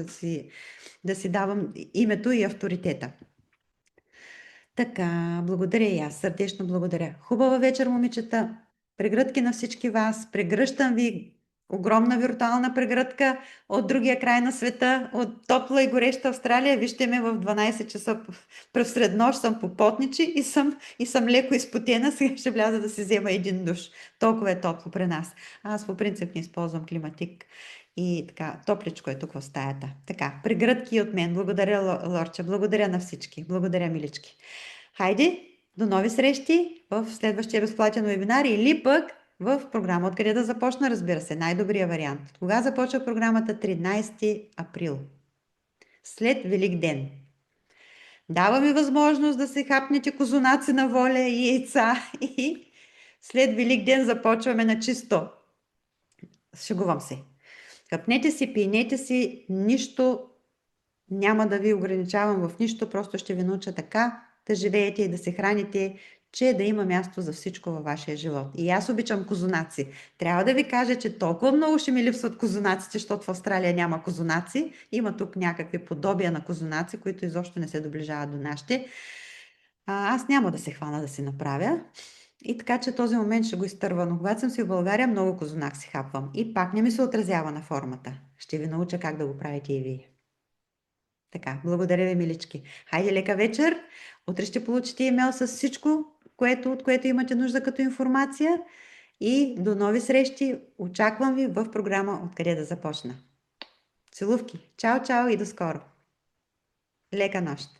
Speaker 2: да си давам името и авторитета. Така, благодаря и аз. Сърдечно благодаря. Хубава вечер, момичета. Прегръдки на всички вас. Прегръщам ви огромна виртуална прегръдка от другия край на света, от топла и гореща Австралия. Вижте ме в 12 часа през среднощ, съм по потничи и съм леко изпотена. Сега ще вляза да си взема един душ. Толкова е топло при нас. Аз по принцип не използвам климатик. И така, топличко е тук в стаята. Така, прегръдки от мен. Благодаря, Лорча. Благодаря на всички. Благодаря, милички. Хайде, до нови срещи в следващия безплатен вебинар или пък в програма Откъде да започна, разбира се, най-добрия вариант. Кога започва програмата? 13 април. След Велик ден. Даваме възможност да се хапнете козунаци на воля и яйца и след Велик ден започваме на чисто. Шегувам се. Хапнете си, пийнете си, нищо няма да ви ограничавам в нищо, просто ще ви науча така да живеете и да се храните, че да има място за всичко във вашия живот. И аз обичам козунаци. Трябва да ви кажа, че толкова много ще ми липсват козунаците, защото в Австралия няма козунаци. Има тук някакви подобия на козунаци, които изобщо не се доближават до нашите. Аз няма да се хвана да си направя. И така, че този момент ще го изтърва. Но когато съм си в България, много козунак си хапвам. И пак не ми се отразява на формата. Ще ви науча как да го правите и вие. Така, благодаря ви, милички. Хайде, лека вечер. Утре ще получите имейл с всичко, от което имате нужда като информация. И до нови срещи. Очаквам ви в програма Откъде да започна. Целувки. Чао, чао и до скоро. Лека нощ.